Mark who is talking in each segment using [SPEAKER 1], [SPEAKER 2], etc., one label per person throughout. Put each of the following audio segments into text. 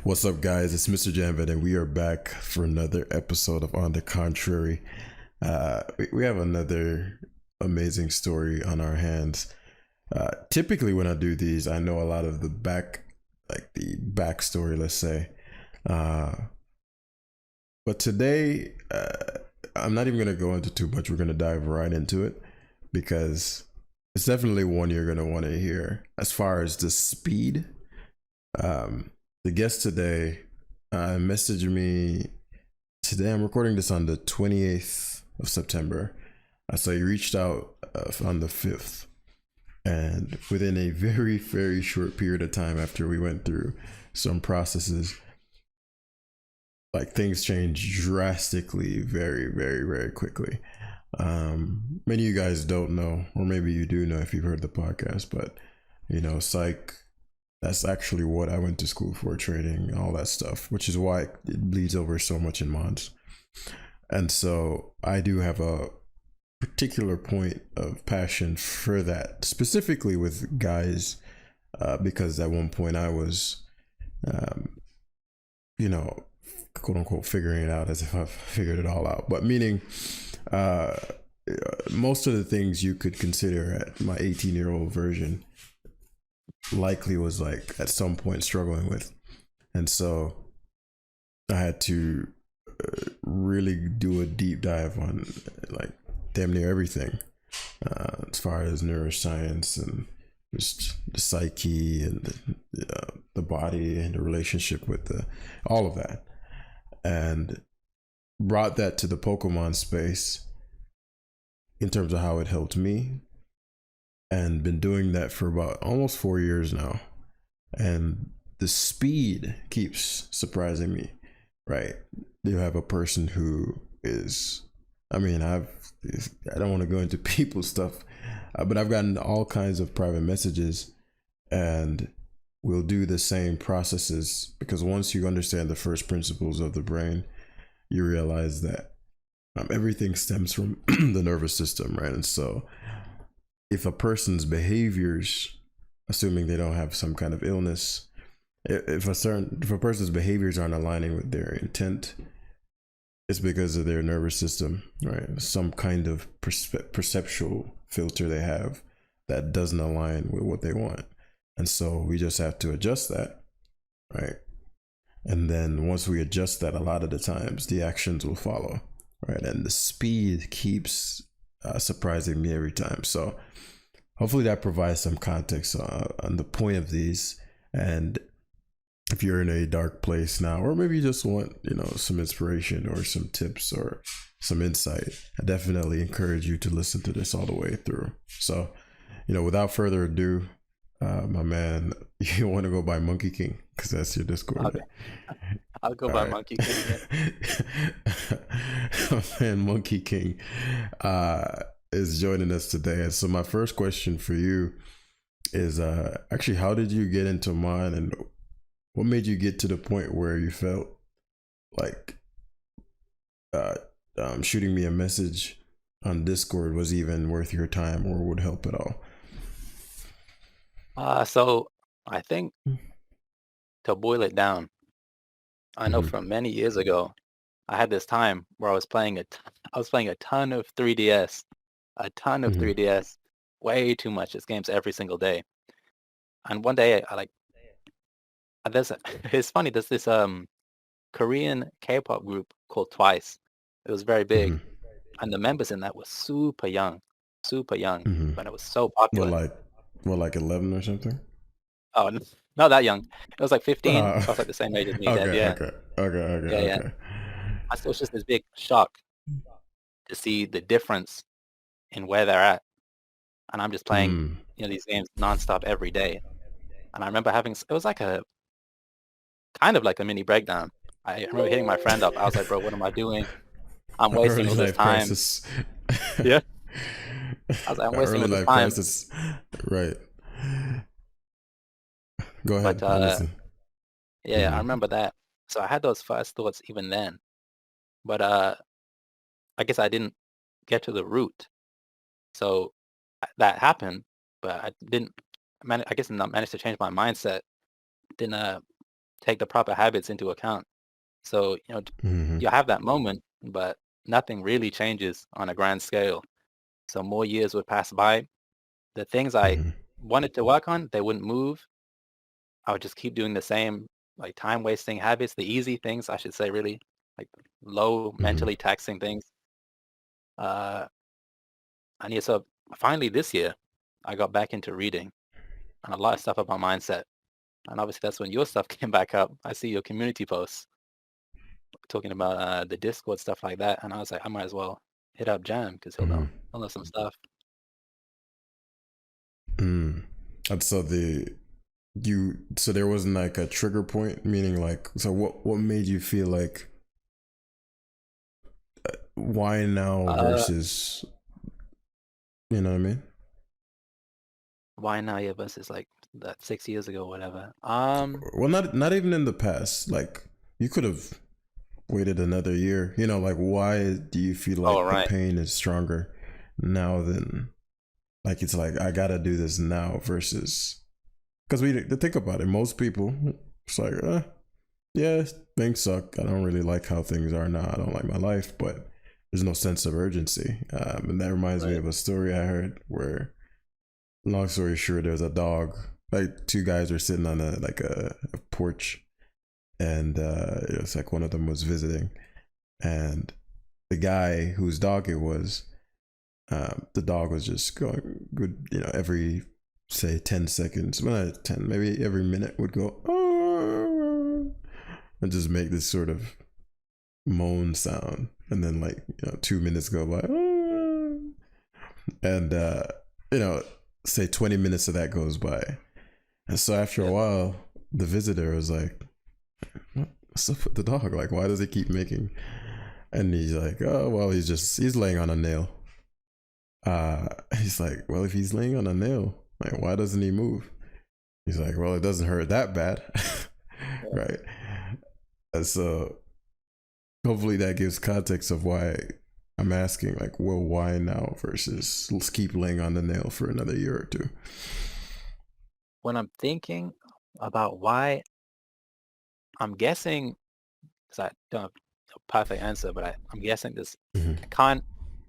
[SPEAKER 1] What's up, guys? It's Mr. Janvet, and we are back for another episode of On the Contrary. We have another amazing story on our hands. Typically, when I do these, I know a lot of the backstory, let's say. Uh, but today, I'm not even going to go into too much. We're going to dive right into it because it's definitely one you're going to want to hear. As far as the speed, um, the guest today messaged me today. I'm recording this on the 28th of September. So he reached out on the 5th. And within a very, very short period of time after we went through some processes, like things changed drastically, very, very, very quickly. Many of you guys don't know, or maybe you do know if you've heard the podcast, but psych, that's actually what I went to school for, training, all that stuff, which is why it bleeds over so much in mods. And so I do have a particular point of passion for that, specifically with guys, because at one point I was, um, you know, quote unquote, figuring it out as if I've figured it all out. But meaning, uh, most of the things you could consider at my 18-year-old version likely was like at some point struggling with. And so I had to really do a deep dive on like damn near everything, as far as neuroscience and just the psyche and the body and the relationship with the all of that, and brought that to the Pokemon space in terms of how it helped me, and been doing that for about almost 4 years now. And the speed keeps surprising me, right? You have a person who is, I mean, I don't want to go into people's stuff, but I've gotten all kinds of private messages, and we'll do the same processes because once you understand the first principles of the brain, you realize that everything stems from the nervous system, right? And so if a person's behaviors, assuming they don't have some kind of illness, if a person's behaviors aren't aligning with their intent, it's because of their nervous system, right? Some kind of perceptual filter they have that doesn't align with what they want. And so we just have to adjust that, right? And then once we adjust that, a lot of the times the actions will follow, right? And the speed keeps surprising me every time. So hopefully that provides some context on the point of these. And if you're in a dark place now, or maybe you just want, some inspiration or some tips or some insight, I definitely encourage you to listen to this all the way through. So, without further ado, my man, you want to go by Monkey King because that's your Discord.
[SPEAKER 2] Okay, I'll go
[SPEAKER 1] All
[SPEAKER 2] by
[SPEAKER 1] right.
[SPEAKER 2] Monkey King then.
[SPEAKER 1] My man, Monkey King, is joining us today. And so my first question for you is actually, how did you get into mine, and what made you get to the point where you felt like uh, shooting me a message on Discord was even worth your time or would help at all?
[SPEAKER 2] So I think to boil it down, I know
[SPEAKER 1] Mm-hmm.
[SPEAKER 2] from many years ago, I had this time where I was playing a ton of 3DS, a ton of
[SPEAKER 1] Mm-hmm.
[SPEAKER 2] 3DS, way too much. This games every single day. And one day there's a, it's funny, there's this Korean K-pop group called Twice. It was very big,
[SPEAKER 1] Mm-hmm.
[SPEAKER 2] and the members in that were super young,
[SPEAKER 1] Mm-hmm.
[SPEAKER 2] but it was so
[SPEAKER 1] Well,
[SPEAKER 2] popular.
[SPEAKER 1] like, well, like 11 or something.
[SPEAKER 2] Oh, not that young. It was like 15,
[SPEAKER 1] Uh,
[SPEAKER 2] so it's like the same age as me then.
[SPEAKER 1] okay,
[SPEAKER 2] Yeah,
[SPEAKER 1] okay, okay, okay,
[SPEAKER 2] yeah.
[SPEAKER 1] okay.
[SPEAKER 2] So it's just this big shock to see the difference in where they're at, and I'm just playing,
[SPEAKER 1] Mm.
[SPEAKER 2] these games nonstop every day. And I remember it was like a kind of like a mini breakdown. I remember hitting my friend up. I was like, "Bro, what am I doing? I'm wasting
[SPEAKER 1] Early
[SPEAKER 2] all this
[SPEAKER 1] life
[SPEAKER 2] time."
[SPEAKER 1] crisis.
[SPEAKER 2] Yeah. I was like, "I'm wasting
[SPEAKER 1] Early
[SPEAKER 2] all this
[SPEAKER 1] life
[SPEAKER 2] time."
[SPEAKER 1] crisis. Right. Go
[SPEAKER 2] But
[SPEAKER 1] ahead. I listen.
[SPEAKER 2] yeah, I
[SPEAKER 1] Mm-hmm.
[SPEAKER 2] remember that. So I had those first thoughts even then, but I guess I didn't get to the root. So that happened, but I didn't. I guess not managed to change my mindset. Didn't take the proper habits into account. So,
[SPEAKER 1] Mm-hmm.
[SPEAKER 2] you have that moment, but nothing really changes on a grand scale. So more years would pass by. The things I
[SPEAKER 1] Mm-hmm.
[SPEAKER 2] wanted to work on, they wouldn't move. I would just keep doing the same, like time wasting habits, the easy things, I should say, really, like low
[SPEAKER 1] Mm-hmm.
[SPEAKER 2] mentally taxing things. Uh, and yeah, so finally this year, I got back into reading and a lot of stuff about mindset. And obviously that's when your stuff came back up. I see your community posts talking about the Discord stuff like that, and I was like, I might as well hit up Jam because
[SPEAKER 1] Mm-hmm.
[SPEAKER 2] he'll know some stuff.
[SPEAKER 1] Mm. And so so there wasn't like a trigger point, meaning like, so what made you feel like why now
[SPEAKER 2] Uh,
[SPEAKER 1] versus, you know what I mean?
[SPEAKER 2] why now? Yeah, versus like that 6 years ago, whatever.
[SPEAKER 1] Well, not even in the past. Like you could have waited another year. You know, like why do you feel
[SPEAKER 2] Oh
[SPEAKER 1] like the
[SPEAKER 2] right.
[SPEAKER 1] pain is stronger now than like it's like I gotta do this now versus because we to think about it. Most people, it's like, yeah, things suck. I don't really like how things are now. I don't like my life, but there's no sense of urgency. And that reminds me
[SPEAKER 2] Right.
[SPEAKER 1] of a story I heard where, long story short, there's a dog. Like two guys were sitting on a porch, and it was like one of them was visiting, and the guy whose dog it was, the dog was just going good, every say 10 seconds, well not 10, maybe every minute would go, "Oh," and just make this sort of moan sound, and then like 2 minutes go by, "Oh," and you know say 20 minutes of that goes by, and so after a
[SPEAKER 2] Yeah.
[SPEAKER 1] while the visitor was like, what's up with the dog, like why does he keep making, and he's like, oh well, he's laying on a nail. He's like, well, if he's laying on a nail, like why doesn't he move? He's like, well, it doesn't hurt that bad.
[SPEAKER 2] Yeah.
[SPEAKER 1] Right. And so hopefully that gives context of why I'm asking, like, well, why now versus let's keep laying on the nail for another year or two.
[SPEAKER 2] When I'm thinking about why, I'm guessing because I don't have a perfect answer, but I'm guessing this.
[SPEAKER 1] Mm-hmm.
[SPEAKER 2] I can't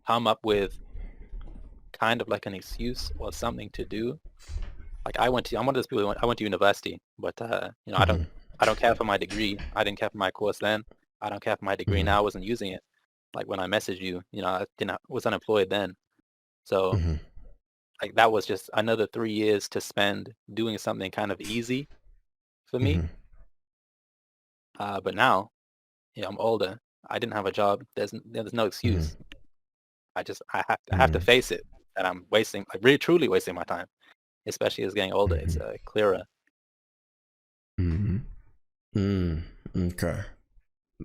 [SPEAKER 2] come up with kind of like an excuse or something to do. Like I'm one of those people I went to university, but
[SPEAKER 1] Mm-hmm.
[SPEAKER 2] I don't care for my degree. I didn't care for my course then. I don't care for my degree
[SPEAKER 1] Mm-hmm.
[SPEAKER 2] now. I wasn't using it. Like when I messaged you, I didn't was unemployed then. So
[SPEAKER 1] Mm-hmm.
[SPEAKER 2] like that was just another 3 years to spend doing something kind of easy for me.
[SPEAKER 1] Mm-hmm.
[SPEAKER 2] But now, I'm older. I didn't have a job. There's no
[SPEAKER 1] Mm-hmm.
[SPEAKER 2] excuse. I have to face it that I'm wasting, like really truly wasting my time, especially as getting older. It's
[SPEAKER 1] Mm-hmm.
[SPEAKER 2] clearer.
[SPEAKER 1] Mm-hmm. Mm. Okay.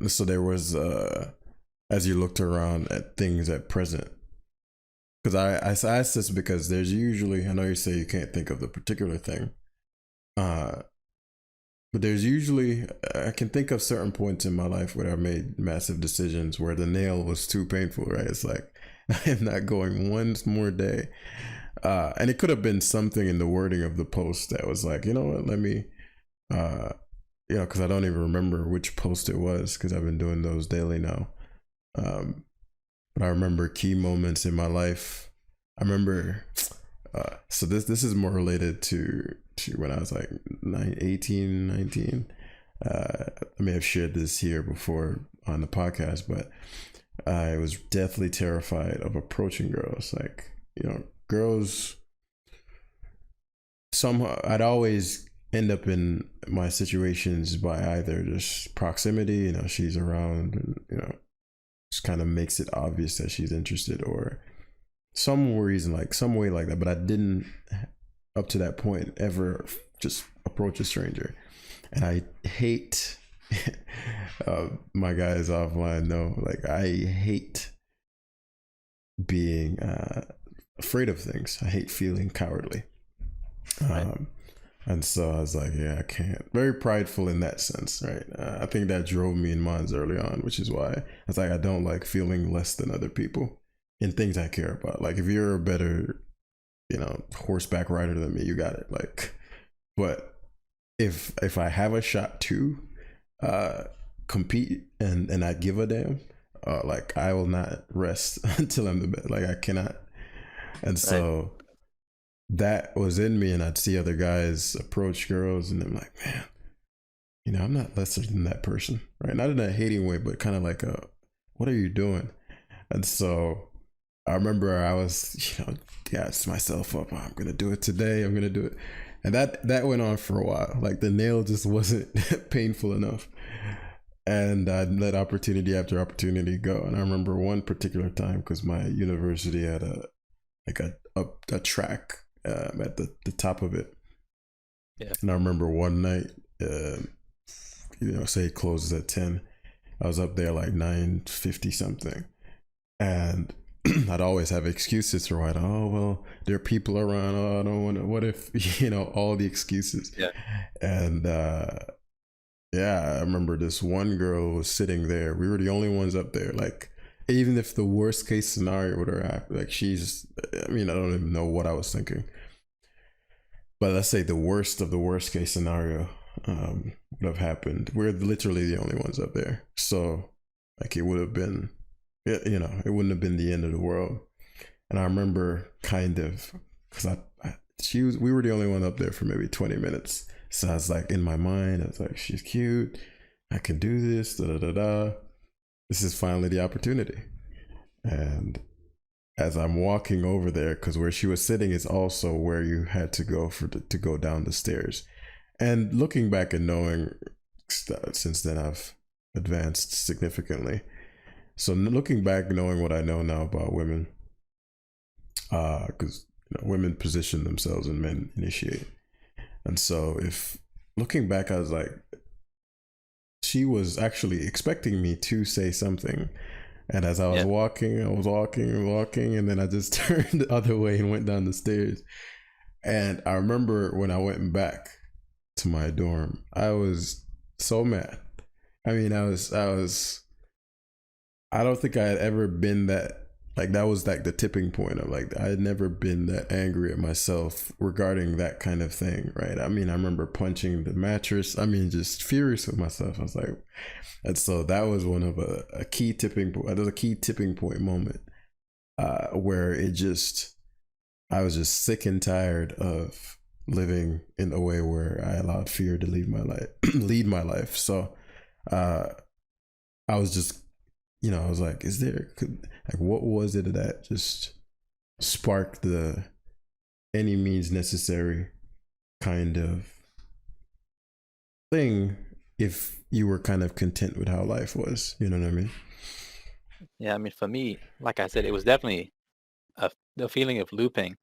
[SPEAKER 1] So there was as you looked around at things at present, because I asked this because there's usually, I know you say you can't think of the particular thing, uh but there's usually, I can think of certain points in my life where I made massive decisions where the nail was too painful, right? It's like I am not going one more day. And it could have been something in the wording of the post that was like, you know what, let me uh because I don't even remember which post it was because I've been doing those daily now. um but I remember key moments in my life. I remember so this is more related to when I was like 18, 19. I may have shared this here before on the podcast, but I was deathly terrified of approaching girls. Like, girls, somehow I'd always end up in my situations by either just proximity, she's around, and, just kind of makes it obvious that she's interested, or some reason, like some way like that. But I didn't, up to that point, ever just approach a stranger. And I hate, my guys offline know, like I hate being afraid of things. I hate feeling cowardly.
[SPEAKER 2] Right.
[SPEAKER 1] Um, and so I was like, yeah, I can't. Very prideful in that sense, right? I think that drove me in minds early on, which is why I was like, I don't like feeling less than other people in things I care about. Like, if you're a better, horseback rider than me, you got it. Like, but if I have a shot to uh compete and I give a damn, like I will not rest until I'm the best. Like I cannot. And
[SPEAKER 2] Right.
[SPEAKER 1] so that was in me, and I'd see other guys approach girls, and I'm like, man, I'm not lesser than that person, right? Not in a hating way, but kind of like a, what are you doing? And so I remember I was, gassed myself up. I'm gonna do it today. I'm gonna do it, and that went on for a while. Like the nail just wasn't painful enough, and I'd let opportunity after opportunity go. And I remember one particular time because my university had a track at the top of it,
[SPEAKER 2] Yeah.
[SPEAKER 1] and I remember one night, say it closes at 10. I was up there like 9:50 something, and I'd always have excuses for why. Oh well, there are people around. Oh, I don't want to. What if all the excuses?
[SPEAKER 2] Yeah.
[SPEAKER 1] And yeah, I remember this one girl was sitting there. We were the only ones up there. Like, even if the worst case scenario would have happened, like I don't even know what I was thinking. But let's say the worst of the worst case scenario would have happened. We're literally the only ones up there. So, like, it would have been, it wouldn't have been the end of the world. And I remember kind of, because we were the only one up there for maybe 20 minutes. So I was like, in my mind, I was like, she's cute. I can do this, da da da da. This is finally the opportunity. And as I'm walking over there, because where she was sitting is also where you had to go to go down the stairs. And looking back and knowing, since then I've advanced significantly. So looking back, knowing what I know now about women, because women position themselves and men initiate. And so if looking back, I was like, she was actually expecting me to say something. And as I was walking, and then I just turned the other way and went down the stairs. And I remember when I went back to my dorm, I was so mad. I mean, I don't think I had ever been that, like, that was like the tipping point of, like, I had never been that angry at myself regarding that kind of thing, right? I mean, I remember punching the mattress. I mean, just furious with myself. I was like, and so that was one of a key tipping point. There was a key tipping point moment where I was just sick and tired of living in a way where I allowed fear to lead my life. lead my life. So I was just, I was like, what was it that just sparked the any means necessary kind of thing if you were kind of content with how life was, you know what I mean?
[SPEAKER 2] Yeah. I mean, for me, like I said, it was definitely the feeling of looping,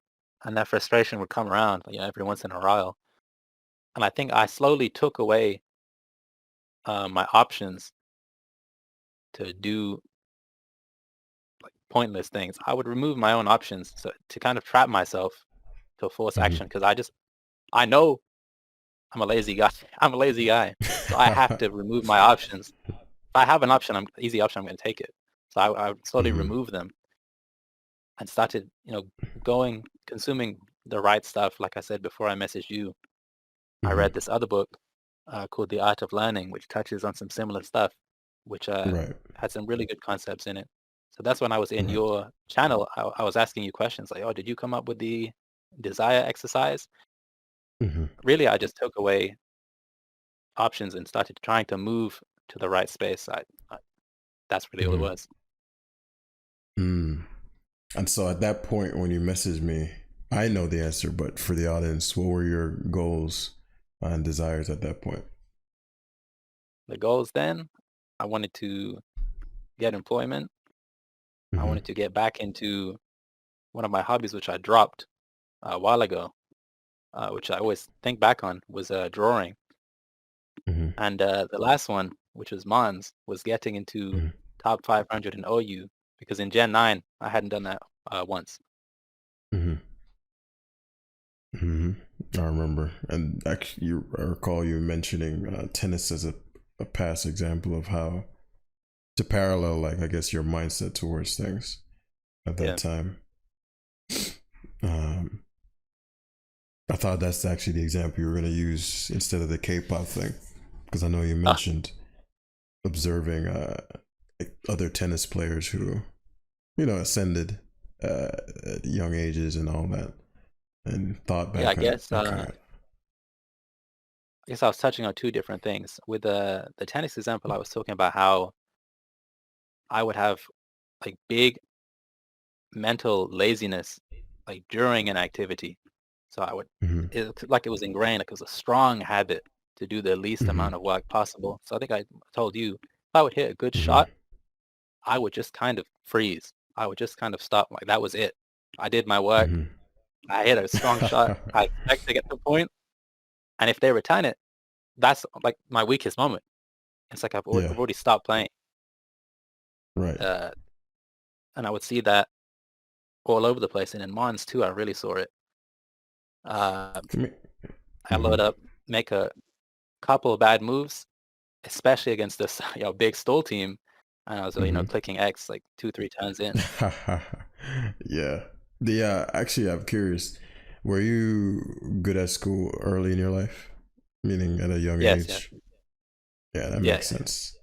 [SPEAKER 2] and that frustration would come around, every once in a while. And I think I slowly took away my options to do like pointless things. I would remove my own options to kind of trap myself to force
[SPEAKER 1] Mm-hmm.
[SPEAKER 2] action because I know I'm a lazy guy. I'm a lazy guy, so I have to remove my options. If I have an option, easy option, I'm going to take it. So I would slowly
[SPEAKER 1] Mm-hmm.
[SPEAKER 2] remove them and started, consuming the right stuff. Like I said before, I messaged you. I
[SPEAKER 1] Mm-hmm.
[SPEAKER 2] read this other book called The Art of Learning, which touches on some similar stuff, which
[SPEAKER 1] Right.
[SPEAKER 2] had some really good concepts in it. So that's when I was in
[SPEAKER 1] Right.
[SPEAKER 2] your channel. I was asking you questions like, "Oh, did you come up with the desire exercise?"
[SPEAKER 1] Mm-hmm.
[SPEAKER 2] Really, I just took away options and started trying to move to the right space. That's really all it
[SPEAKER 1] Mm-hmm.
[SPEAKER 2] was.
[SPEAKER 1] Mm. And so at that point, when you messaged me, I know the answer, but for the audience, what were your goals and desires at that point?
[SPEAKER 2] The goals then, I wanted to get employment. I
[SPEAKER 1] Mm-hmm.
[SPEAKER 2] wanted to get back into one of my hobbies, which I dropped a while ago, which I always think back on, was drawing.
[SPEAKER 1] Mm-hmm.
[SPEAKER 2] And the last one, which was Mons, was getting into
[SPEAKER 1] Mm-hmm.
[SPEAKER 2] top 500 in OU because in Gen 9, I hadn't done that once.
[SPEAKER 1] Mm-hmm. Mm-hmm. I remember, and actually, I recall you mentioning tennis as a past example of how to parallel, like, I guess, your mindset towards things at that
[SPEAKER 2] Yeah.
[SPEAKER 1] time. Um, I thought that's actually the example you were going to use instead of the K-pop thing, because I know you
[SPEAKER 2] Ah,
[SPEAKER 1] mentioned observing other tennis players who, ascended at young ages and all that, and thought
[SPEAKER 2] yeah,
[SPEAKER 1] back on it. Okay.
[SPEAKER 2] I guess I was touching on two different things. With the tennis example, I was talking about how I would have like big mental laziness like during an activity. So I would
[SPEAKER 1] Hmm.
[SPEAKER 2] like it was ingrained, like it was a strong habit to do the least
[SPEAKER 1] Hmm.
[SPEAKER 2] amount of work possible. So I think I told you if I would hit a good
[SPEAKER 1] Hmm.
[SPEAKER 2] shot, I would just kind of freeze. I would just kind of stop. Like that was it. I did my work.
[SPEAKER 1] Hmm.
[SPEAKER 2] I hit a strong shot. I expect to get the point. And if they return it, that's like my weakest moment. It's like
[SPEAKER 1] Yeah.
[SPEAKER 2] I've already stopped playing.
[SPEAKER 1] Right.
[SPEAKER 2] Uh, and I would see that all over the place. And in Mons too, I really saw it. Uh, I
[SPEAKER 1] Hmm.
[SPEAKER 2] load up, make a couple of bad moves, especially against this big Stoll team. And I was
[SPEAKER 1] Hmm.
[SPEAKER 2] clicking X like 2-3 turns in.
[SPEAKER 1] Yeah. Actually, I'm curious. Were you good at school early in your life? Meaning at a young
[SPEAKER 2] Yes, yes,
[SPEAKER 1] age? Yeah, that
[SPEAKER 2] yeah,
[SPEAKER 1] makes
[SPEAKER 2] yeah, yeah.
[SPEAKER 1] sense.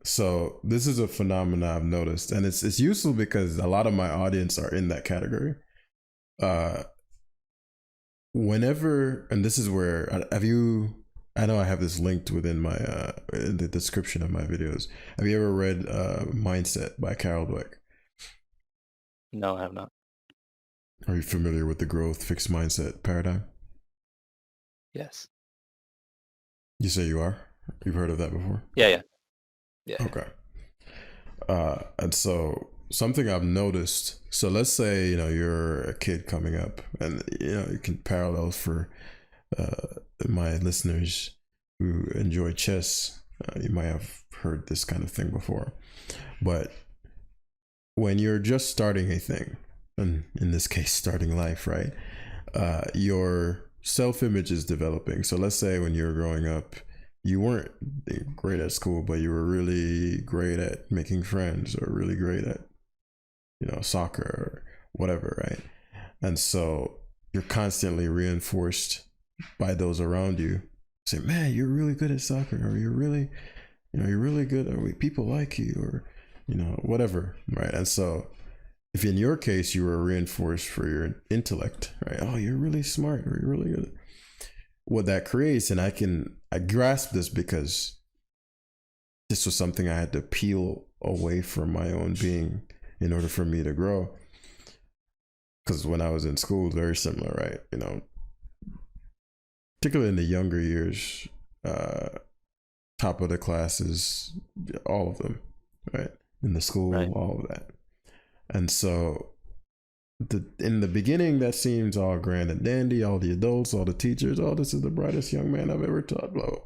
[SPEAKER 1] So this is a phenomenon I've noticed, and it's useful because a lot of my audience are in that category. Uh, Whenever, and this is where have you? I know I have this linked within my in the description of my videos. Have you ever read Mindset by Carol Dweck?
[SPEAKER 2] No, I have not.
[SPEAKER 1] Are you familiar with the growth fixed mindset paradigm?
[SPEAKER 2] Yes.
[SPEAKER 1] You say you are. You've heard of that before?
[SPEAKER 2] Yeah, yeah, yeah, yeah.
[SPEAKER 1] Okay. And so something I've noticed. So let's say you're a kid coming up, and you can parallel for my listeners who enjoy chess. You might have heard this kind of thing before, but when you're just starting a thing, and in this case, starting life, right? Your self image is developing. So let's say when you were growing up, you weren't great at school, but you were really great at making friends or really great at, soccer or whatever, right? And so you're constantly reinforced by those around you. Say, man, you're really good at soccer, or you're really good, or people like you, or, whatever, right? And so if in your case you were reinforced for your intellect, right? Oh, you're really smart, or you're really good. What that creates, and I grasp this because this was something I had to peel away from my own being in order for me to grow. Because when I was in school, very similar, right? Particularly in the younger years, uh, top of the classes, all of them, right? In the
[SPEAKER 2] Right.
[SPEAKER 1] school, all of that. And so in the beginning, that seems all grand and dandy. All the adults, all the teachers, oh, this is the brightest young man I've ever taught. Blah.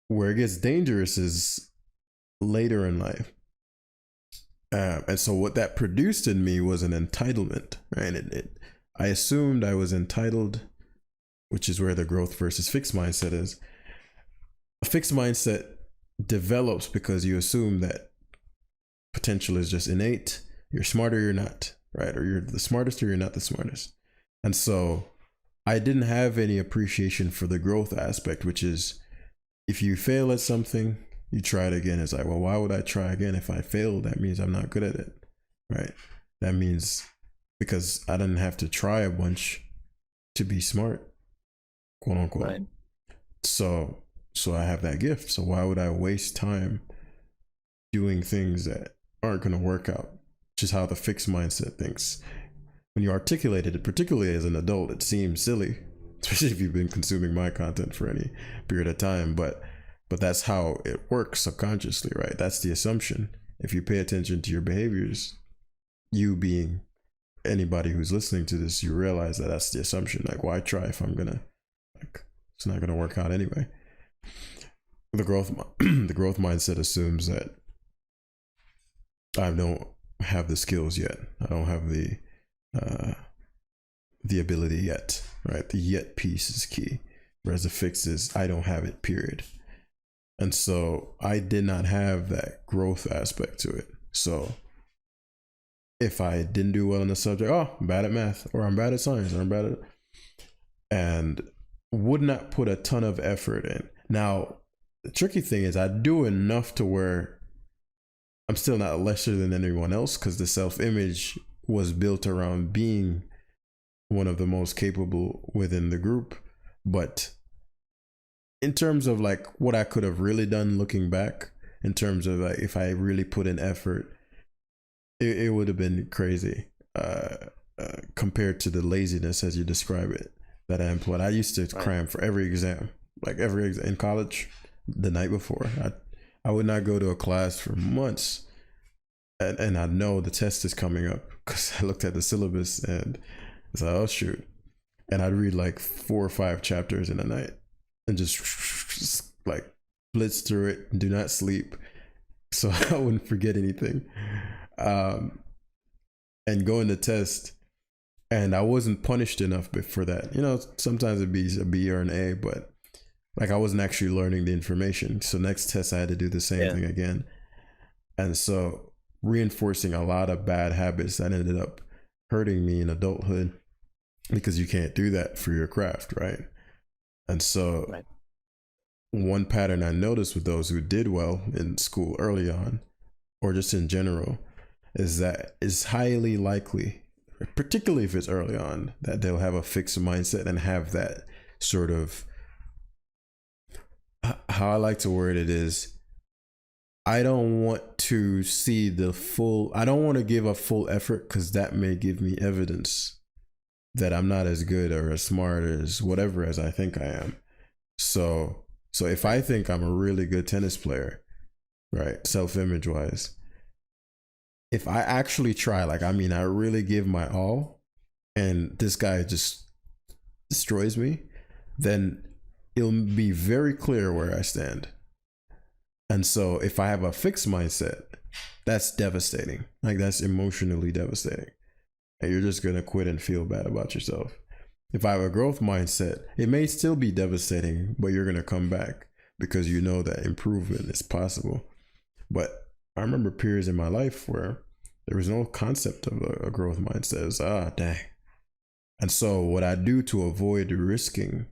[SPEAKER 1] Where it gets dangerous is later in life. And so what that produced in me was an entitlement, right? I assumed I was entitled, which is where the growth versus fixed mindset is. A fixed mindset develops because you assume that potential is just innate. You're smart or you're not, right? Or you're the smartest or you're not the smartest. And so I didn't have any appreciation for the growth aspect, which is if you fail at something, you try it again. It's like, well, why would I try again? If I fail, that means I'm not good at it, right? That means because I didn't have to try a bunch to be smart, quote
[SPEAKER 2] Right.
[SPEAKER 1] unquote. So, so I have that gift. So why would I waste time doing things that aren't going to work out? Which is how the fixed mindset thinks. When you articulate it, particularly as an adult, it seems silly, especially if you've been consuming my content for any period of time. But that's how it works subconsciously, right? That's the assumption. If you pay attention to your behaviors, you being anybody who's listening to this, you realize that that's the assumption. Like, why try if I'm gonna like it's not gonna work out anyway? The growth the growth mindset assumes that I don't have the skills yet. I don't have uh, the ability yet, right? The yet piece is key. Whereas the fix is I don't have it, period. And so I did not have that growth aspect to it. So if I didn't do well in the subject, oh, I'm bad at math, or I'm bad at science, or I'm bad at, and would not put a ton of effort in. Now, the tricky thing is I do enough to where I'm still not lesser than anyone else because the self image was built around being one of the most capable within the group. But in terms of like what I could have really done looking back, in terms of like if I really put in effort, it would have been crazy compared to the laziness as you describe it that I employed. I used to cram for every exam, like every exam in college the night before. I would not go to a class for months, and I know the test is coming up because I looked at the syllabus and I was like, oh shoot, and I'd read like 4 or 5 chapters in a night and just like blitz through it and do not sleep so I wouldn't forget anything. Um, and going to test, and I wasn't punished enough for that. You know, sometimes it'd be a B or an A, but like I wasn't actually learning the information. So next test I had to do the same thing again. And so reinforcing a lot of bad habits that ended up hurting me in adulthood because you can't do that for your craft, right? And so one pattern I noticed with those who did well in school early on, or just in general, is that it's highly likely, particularly if it's early on, that they'll have a fixed mindset and have that sort of, how I like to word it is, I don't want to see the full, I don't want to give a full effort because that may give me evidence that I'm not as good or as smart as whatever as I think I am. So if I think I'm a really good tennis player, right, self-image wise, if I actually try, like, I mean, I really give my all and this guy just destroys me, then it'll be very clear where I stand. And so if I have a fixed mindset, that's devastating. Like, that's emotionally devastating. And you're just going to quit and feel bad about yourself. If I have a growth mindset, it may still be devastating, but you're going to come back because you know that improvement is possible. But I remember periods in my life where there was no concept of a growth mindset. It's dang. And so what I do to avoid risking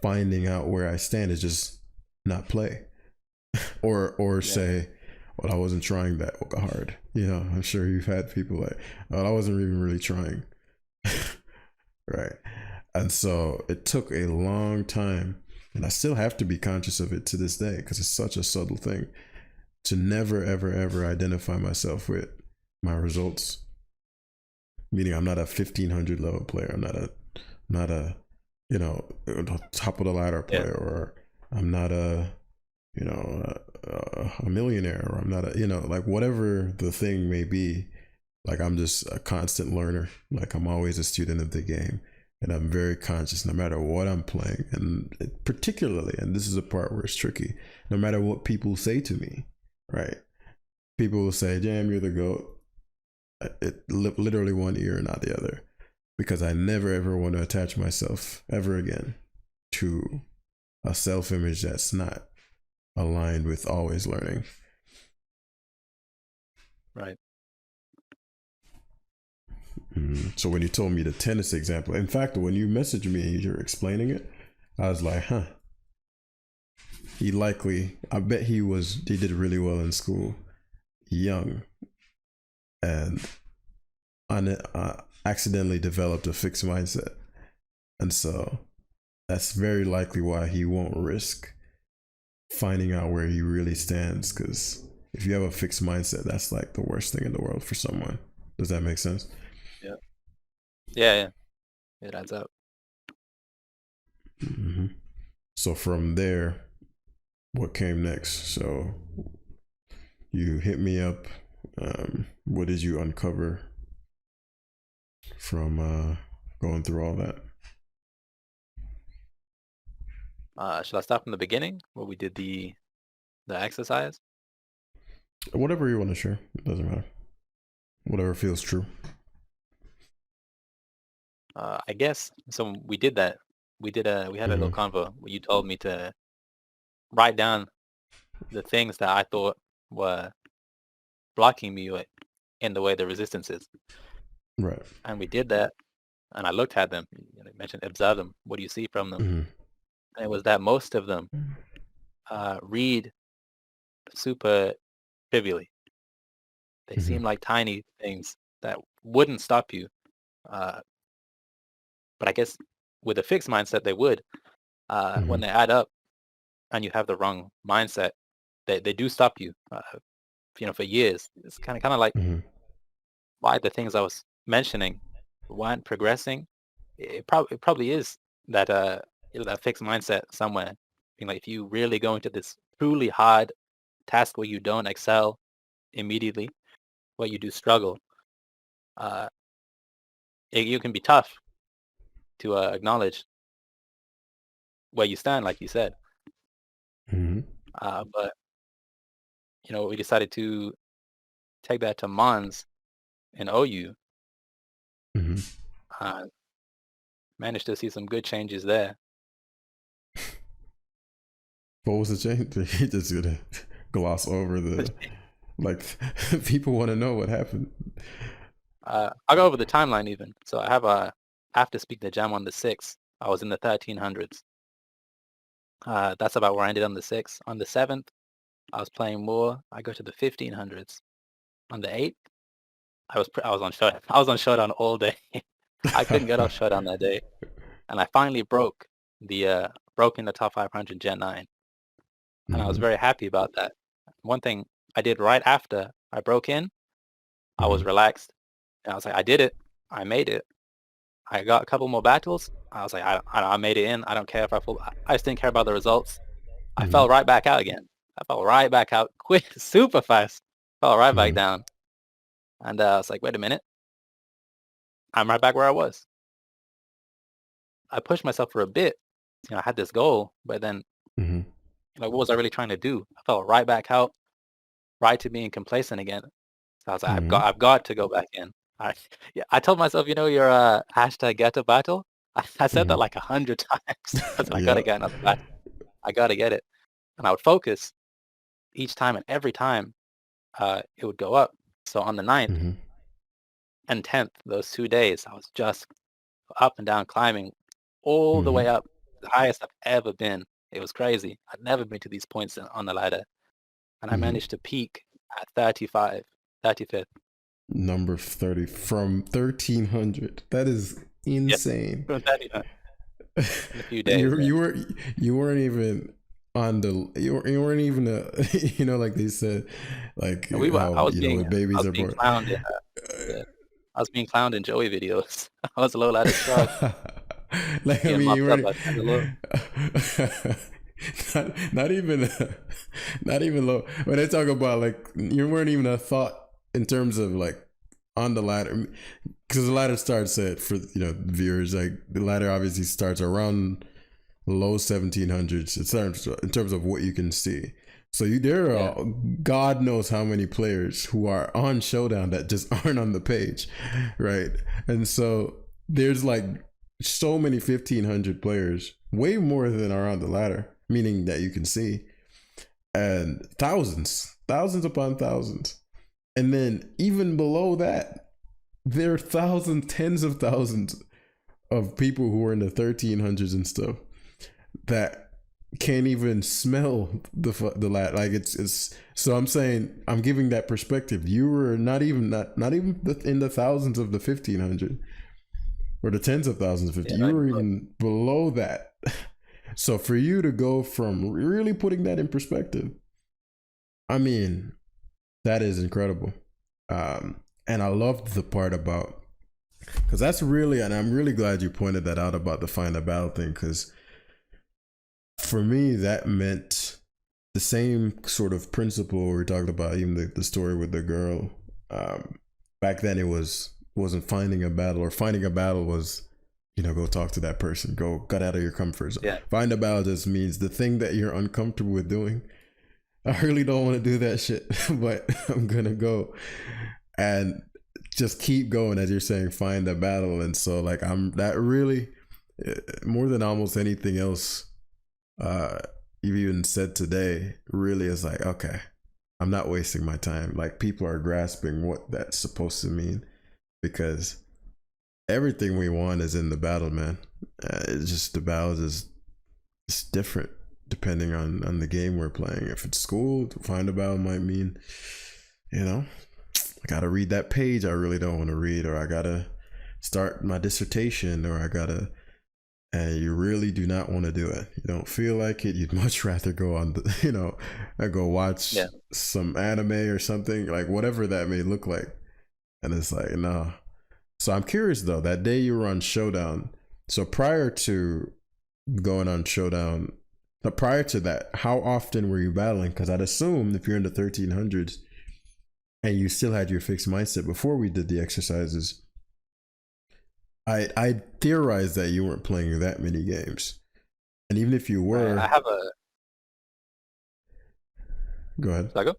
[SPEAKER 1] finding out where I stand is just not play or say, well, I wasn't trying that hard. You know, I'm sure you've had people like, well, I wasn't even really trying. Right. And so it took a long time, and I still have to be conscious of it to this day because it's such a subtle thing, to never, ever, ever identify myself with my results. Meaning I'm not a 1500 level player. I'm not a, you know, top of the ladder player, or I'm not a, you know, a millionaire, or I'm not a, you know, like whatever the thing may be. Like I'm just a constant learner. Like I'm always a student of the game. And I'm very conscious no matter what I'm playing. And particularly, and this is a part where it's tricky, no matter what people say to me, right? People will say, Jam, you're the GOAT. It literally one ear, not the other. Because I never ever want to attach myself ever again to a self-image that's not aligned with always learning.
[SPEAKER 2] Right.
[SPEAKER 1] So when you told me the tennis example, in fact, when you messaged me and you're explaining it, I was like, huh. I bet he did really well in school, young, and accidentally developed a fixed mindset. And so that's very likely why he won't risk finding out where he really stands. Because if you have a fixed mindset, that's like the worst thing in the world for someone. Does that make sense?
[SPEAKER 2] Yeah. Yeah. It adds up.
[SPEAKER 1] Mm-hmm. So from there, what came next? So you hit me up. What did you uncover from going through all that?
[SPEAKER 2] Should I start from the beginning where we did the exercise?
[SPEAKER 1] Whatever you want to share, it doesn't matter. Whatever feels true.
[SPEAKER 2] I guess so. We did that. We had a little convo where you told me to write down the things that I thought were blocking me in the way the resistance is.
[SPEAKER 1] Right.
[SPEAKER 2] And we did that, and I looked at them. You mentioned observe them. What do you see from them?
[SPEAKER 1] Mm-hmm.
[SPEAKER 2] And it was that most of them read super trivially. They
[SPEAKER 1] Mm-hmm.
[SPEAKER 2] seem like tiny things that wouldn't stop you. Uh, but I guess with a fixed mindset, they would.
[SPEAKER 1] Mm-hmm.
[SPEAKER 2] When they add up and you have the wrong mindset, they do stop you. For years. It's kind of like
[SPEAKER 1] Mm-hmm.
[SPEAKER 2] why the things I was mentioning weren't progressing. It probably is that that fixed mindset somewhere. Like if you really go into this truly hard task where you don't excel immediately, where you do struggle, uh, you can be tough to acknowledge where you stand, like you said.
[SPEAKER 1] Mm-hmm.
[SPEAKER 2] But we decided to take that to Mons and OU.
[SPEAKER 1] Mm-hmm.
[SPEAKER 2] Uh, Managed to see some good changes there.
[SPEAKER 1] What was the change? He just gonna gloss over the like. People want to know what happened.
[SPEAKER 2] I'll go over the timeline even. So I have to speak the jam on the 6th. I was in the 1300s. That's about where I ended on the 6th. On the 7th, I was playing more. I go to the 1500s. On the 8th, I was on Showdown. I was on Showdown all day. I couldn't get off Showdown that day, and I finally broke in the top 500 Gen 9, and I was
[SPEAKER 1] Mm-hmm.
[SPEAKER 2] very happy about that. One thing I did right after I broke in, I
[SPEAKER 1] Mm-hmm.
[SPEAKER 2] was relaxed, and I was like, I did it. I made it. I got a couple more battles. I was like, I made it in. I don't care if I fall. I just didn't care about the results. I
[SPEAKER 1] Mm-hmm.
[SPEAKER 2] fell right back out again. I fell right back out quick, super fast. Fell right back
[SPEAKER 1] Mm-hmm.
[SPEAKER 2] down. And I was like, wait a minute. I'm right back where I was. I pushed myself for a bit. I had this goal, but then,
[SPEAKER 1] Mm-hmm.
[SPEAKER 2] what was I really trying to do? I fell right back out, right to being complacent again. So I was like,
[SPEAKER 1] Mm-hmm.
[SPEAKER 2] I've got to go back in. I, yeah, I told myself, your hashtag get a battle. I said
[SPEAKER 1] Mm-hmm.
[SPEAKER 2] that like 100 times. I said, I got to
[SPEAKER 1] Yeah.
[SPEAKER 2] get another battle. I got to get it. And I would focus each time, and every time it would go up. So on the 9th
[SPEAKER 1] Mm-hmm.
[SPEAKER 2] and 10th, those 2 days, I was just up and down climbing all the
[SPEAKER 1] Mm-hmm.
[SPEAKER 2] way up, the highest I've ever been. It was crazy. I'd never been to these points on the ladder. And I
[SPEAKER 1] Mm-hmm.
[SPEAKER 2] managed to peak at 35, 35th.
[SPEAKER 1] Number 30 from 1300. That is
[SPEAKER 2] Yeah,
[SPEAKER 1] insane.
[SPEAKER 2] from 35 in a few days.
[SPEAKER 1] you
[SPEAKER 2] Yeah.
[SPEAKER 1] you were you weren't even on the you weren't even like they said, like
[SPEAKER 2] And we were.
[SPEAKER 1] how when
[SPEAKER 2] I
[SPEAKER 1] babies
[SPEAKER 2] was
[SPEAKER 1] are
[SPEAKER 2] being
[SPEAKER 1] born.
[SPEAKER 2] clowned in. Yeah, I was being clowned in Joey videos. I was a low ladder shark
[SPEAKER 1] Like, I
[SPEAKER 2] being
[SPEAKER 1] mean, you
[SPEAKER 2] mopped up
[SPEAKER 1] weren't
[SPEAKER 2] by Pandalore.
[SPEAKER 1] not even not even low. When they talk about, like, you weren't even a thought in terms of like on the ladder, because the ladder starts at, for viewers, like the ladder obviously starts around low 1700s in terms of what you can see. So there
[SPEAKER 2] Yeah,
[SPEAKER 1] are God knows how many players who are on Showdown that just aren't on the page, right? And so there's like so many 1500 players, way more than are on the ladder, meaning that you can see, and thousands upon thousands. And then even below that, there are thousands, tens of thousands of people who are in the 1300s and stuff that can't even smell the lat. Like, it's so I'm saying, I'm giving that perspective. You were not even in the thousands of the 1500 or the tens of thousands of
[SPEAKER 2] yeah,
[SPEAKER 1] 50.
[SPEAKER 2] not
[SPEAKER 1] You
[SPEAKER 2] even
[SPEAKER 1] were
[SPEAKER 2] close.
[SPEAKER 1] even below that. So for you to go from really putting that in perspective, I mean, that is incredible. And I loved the part about, because that's really, and I'm really glad you pointed that out about the find a battle thing, because for me that meant the same sort of principle we talked about, even the story with the girl. Back then it wasn't finding a battle, or finding a battle was, go talk to that person, go get out of your comfort zone.
[SPEAKER 2] Yeah,
[SPEAKER 1] Find a battle just means the thing that you're uncomfortable with doing. I really don't want to do that shit, but I'm gonna go and just keep going, as you're saying, find a battle. And so, like, I'm that really, more than almost anything else you've even said today, really is like, okay, I'm not wasting my time. Like people are grasping what that's supposed to mean because everything we want is in the battle, man. It's just the battles is it's different depending on the game we're playing. If it's school, to find a battle might mean, you know, I gotta read that page I really don't want to read, or I gotta start my dissertation, or I gotta. And you really do not want to do it. You don't feel like it. You'd much rather go on the, go watch
[SPEAKER 2] Yeah.
[SPEAKER 1] some anime or something, like whatever that may look like. And it's like, no. So I'm curious though, that day you were on Showdown. So prior to going on Showdown, but prior to that, how often were you battling? Because I'd assume if you're in the 1300s and you still had your fixed mindset before we did the exercises, I theorized that you weren't playing that many games. And even if you
[SPEAKER 2] Right. I
[SPEAKER 1] were,
[SPEAKER 2] have a
[SPEAKER 1] go ahead.
[SPEAKER 2] so I go.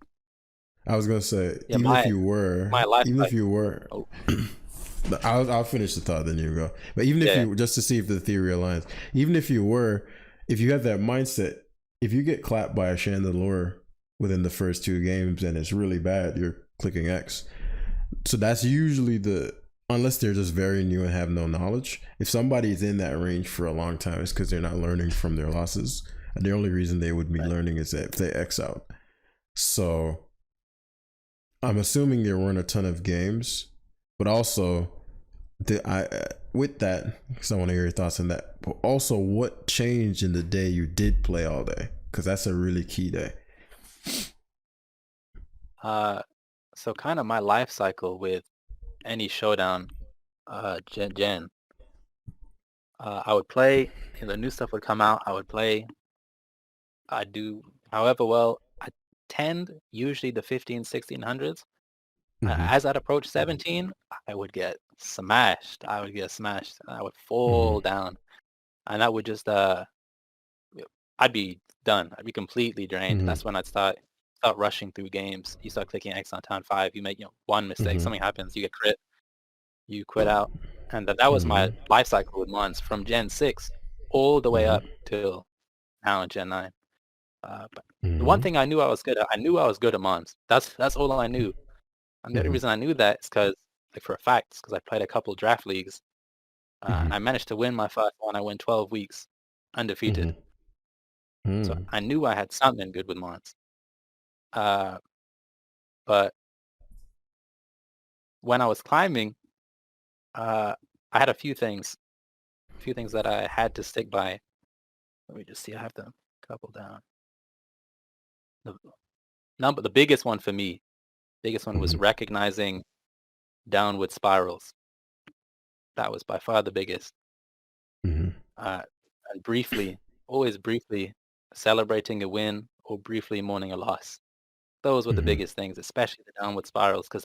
[SPEAKER 1] I was gonna say,
[SPEAKER 2] Yeah, my life
[SPEAKER 1] even if
[SPEAKER 2] cycle.
[SPEAKER 1] you were,
[SPEAKER 2] Oh,
[SPEAKER 1] I'll finish the thought, then you go. But even if
[SPEAKER 2] yeah.
[SPEAKER 1] you, just to see if the theory aligns, even if you were, if you have that mindset, if you get clapped by a chandelier within the first two games and it's really bad, you're clicking X. So that's usually unless they're just very new and have no knowledge. If somebody's in that range for a long time, it's because they're not learning from their losses. And the only reason they would be
[SPEAKER 2] Right.
[SPEAKER 1] learning is if they X out. So I'm assuming there weren't a ton of games, but also with that, because I want to hear your thoughts on that. But also, what changed in the day you did play all day? Because that's a really key day.
[SPEAKER 2] Uh, so kind of my life cycle with any showdown, gen. I would play, the new stuff would come out. I would play. I do, however well. I tend usually the 15, 1600s.
[SPEAKER 1] Mm-hmm.
[SPEAKER 2] As I'd approach 17, I would get smashed. I would get smashed. I would
[SPEAKER 1] Mm-hmm.
[SPEAKER 2] fall down, and that would just I'd be done. I'd be completely drained.
[SPEAKER 1] Mm-hmm.
[SPEAKER 2] That's when I'd start rushing through games. You start clicking X on turn 5. You make one mistake,
[SPEAKER 1] Mm-hmm.
[SPEAKER 2] something happens, you get crit, you quit out, and that was my
[SPEAKER 1] Mm-hmm.
[SPEAKER 2] life cycle with Mons from Gen 6 all the way
[SPEAKER 1] Mm-hmm.
[SPEAKER 2] up till now in Gen 9. But the one
[SPEAKER 1] Mm-hmm.
[SPEAKER 2] thing I knew I was good at, I knew I was good at Mons. That's all I knew. And the only
[SPEAKER 1] Mm-hmm.
[SPEAKER 2] reason I knew that is because, like for a fact, because I played a couple draft leagues,
[SPEAKER 1] Mm-hmm.
[SPEAKER 2] and I managed to win my first one. I went 12 weeks undefeated. So
[SPEAKER 1] Mm-hmm.
[SPEAKER 2] I knew I had something good with Mons. Uh, but when I was climbing, uh, I had a few things that I had to stick by. Let me just see. I have them couple down. The the biggest one for me, biggest one was
[SPEAKER 1] Mm-hmm.
[SPEAKER 2] recognizing downward spirals. That was by far the biggest.
[SPEAKER 1] Mm-hmm.
[SPEAKER 2] Uh, and briefly, always briefly celebrating a win or briefly mourning a loss. Those were the
[SPEAKER 1] Mm-hmm.
[SPEAKER 2] biggest things, especially the downward spirals, because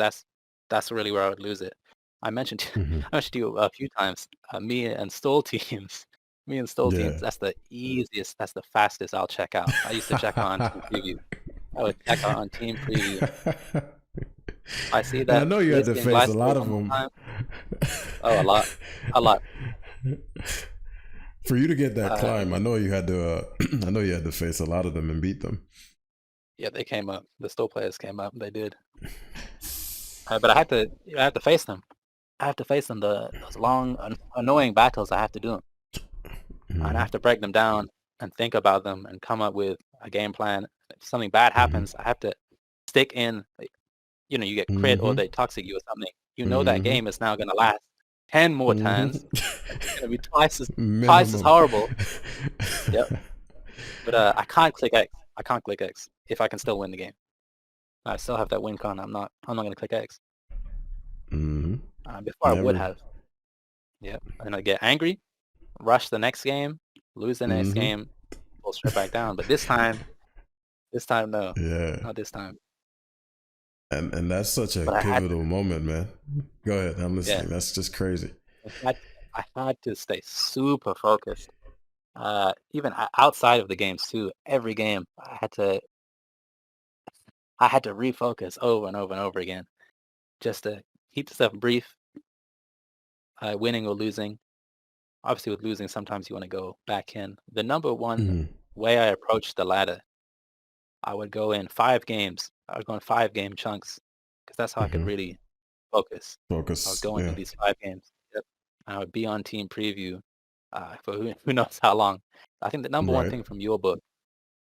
[SPEAKER 2] that's really where I would lose it. I mentioned
[SPEAKER 1] Mm-hmm.
[SPEAKER 2] I mentioned to you a few times, me and stall teams, me and stall teams,
[SPEAKER 1] Yeah.
[SPEAKER 2] that's the easiest, that's the fastest I'll check out. I used to check out on team preview. I would check out on team preview. I see
[SPEAKER 1] And I
[SPEAKER 2] that
[SPEAKER 1] know you had to
[SPEAKER 2] Listing
[SPEAKER 1] face a
[SPEAKER 2] Glycol
[SPEAKER 1] lot of
[SPEAKER 2] one more
[SPEAKER 1] them.
[SPEAKER 2] time. Oh, a lot, a lot.
[SPEAKER 1] For you to get that
[SPEAKER 2] Uh,
[SPEAKER 1] climb, I know you had to. I know you had to face a lot of them and beat them.
[SPEAKER 2] yeah, they came up. The stall players came up. They did. But I had to face them. I have to face them. Those long, annoying battles. I have to do them. And I
[SPEAKER 1] Mm-hmm.
[SPEAKER 2] have to break them down and think about them and come up with a game plan. If something bad
[SPEAKER 1] Mm-hmm.
[SPEAKER 2] happens, I have to stick in. Like, you get crit or
[SPEAKER 1] Mm-hmm.
[SPEAKER 2] they toxic you or something. You know that
[SPEAKER 1] Mm-hmm.
[SPEAKER 2] game is now going to last 10 more turns, and it's
[SPEAKER 1] Mm-hmm.
[SPEAKER 2] going to be twice as
[SPEAKER 1] Minimum.
[SPEAKER 2] horrible. Yep. But I can't click X. I can't click X if I can still win the game. I still have that win con. I'm not going to click X.
[SPEAKER 1] Mm-hmm.
[SPEAKER 2] Before I would
[SPEAKER 1] Never.
[SPEAKER 2] have. Yep. And I get angry, rush the next game, lose the next
[SPEAKER 1] Mm-hmm.
[SPEAKER 2] game, pull straight back down. But this time, no,
[SPEAKER 1] Yeah.
[SPEAKER 2] not this time.
[SPEAKER 1] And that's such a
[SPEAKER 2] But I had to,
[SPEAKER 1] pivotal moment, man. Go ahead. I'm
[SPEAKER 2] yeah,
[SPEAKER 1] listening. That's just crazy.
[SPEAKER 2] I had, I had to stay super focused. Even outside of the games too. Every game, I had to refocus over and over and over again, just to keep the stuff brief. Winning or losing. Obviously, with losing, sometimes you want to go back in. The number one
[SPEAKER 1] Mm-hmm.
[SPEAKER 2] way I approach the ladder, I would go in 5 games. I would go in 5 game chunks because that's how I could
[SPEAKER 1] Mm-hmm.
[SPEAKER 2] really focus. I would
[SPEAKER 1] Focus.
[SPEAKER 2] go into
[SPEAKER 1] Yeah.
[SPEAKER 2] these 5 games. Yep. And I would be on team preview for who knows how long. I think the number one
[SPEAKER 1] Right.
[SPEAKER 2] thing from your book,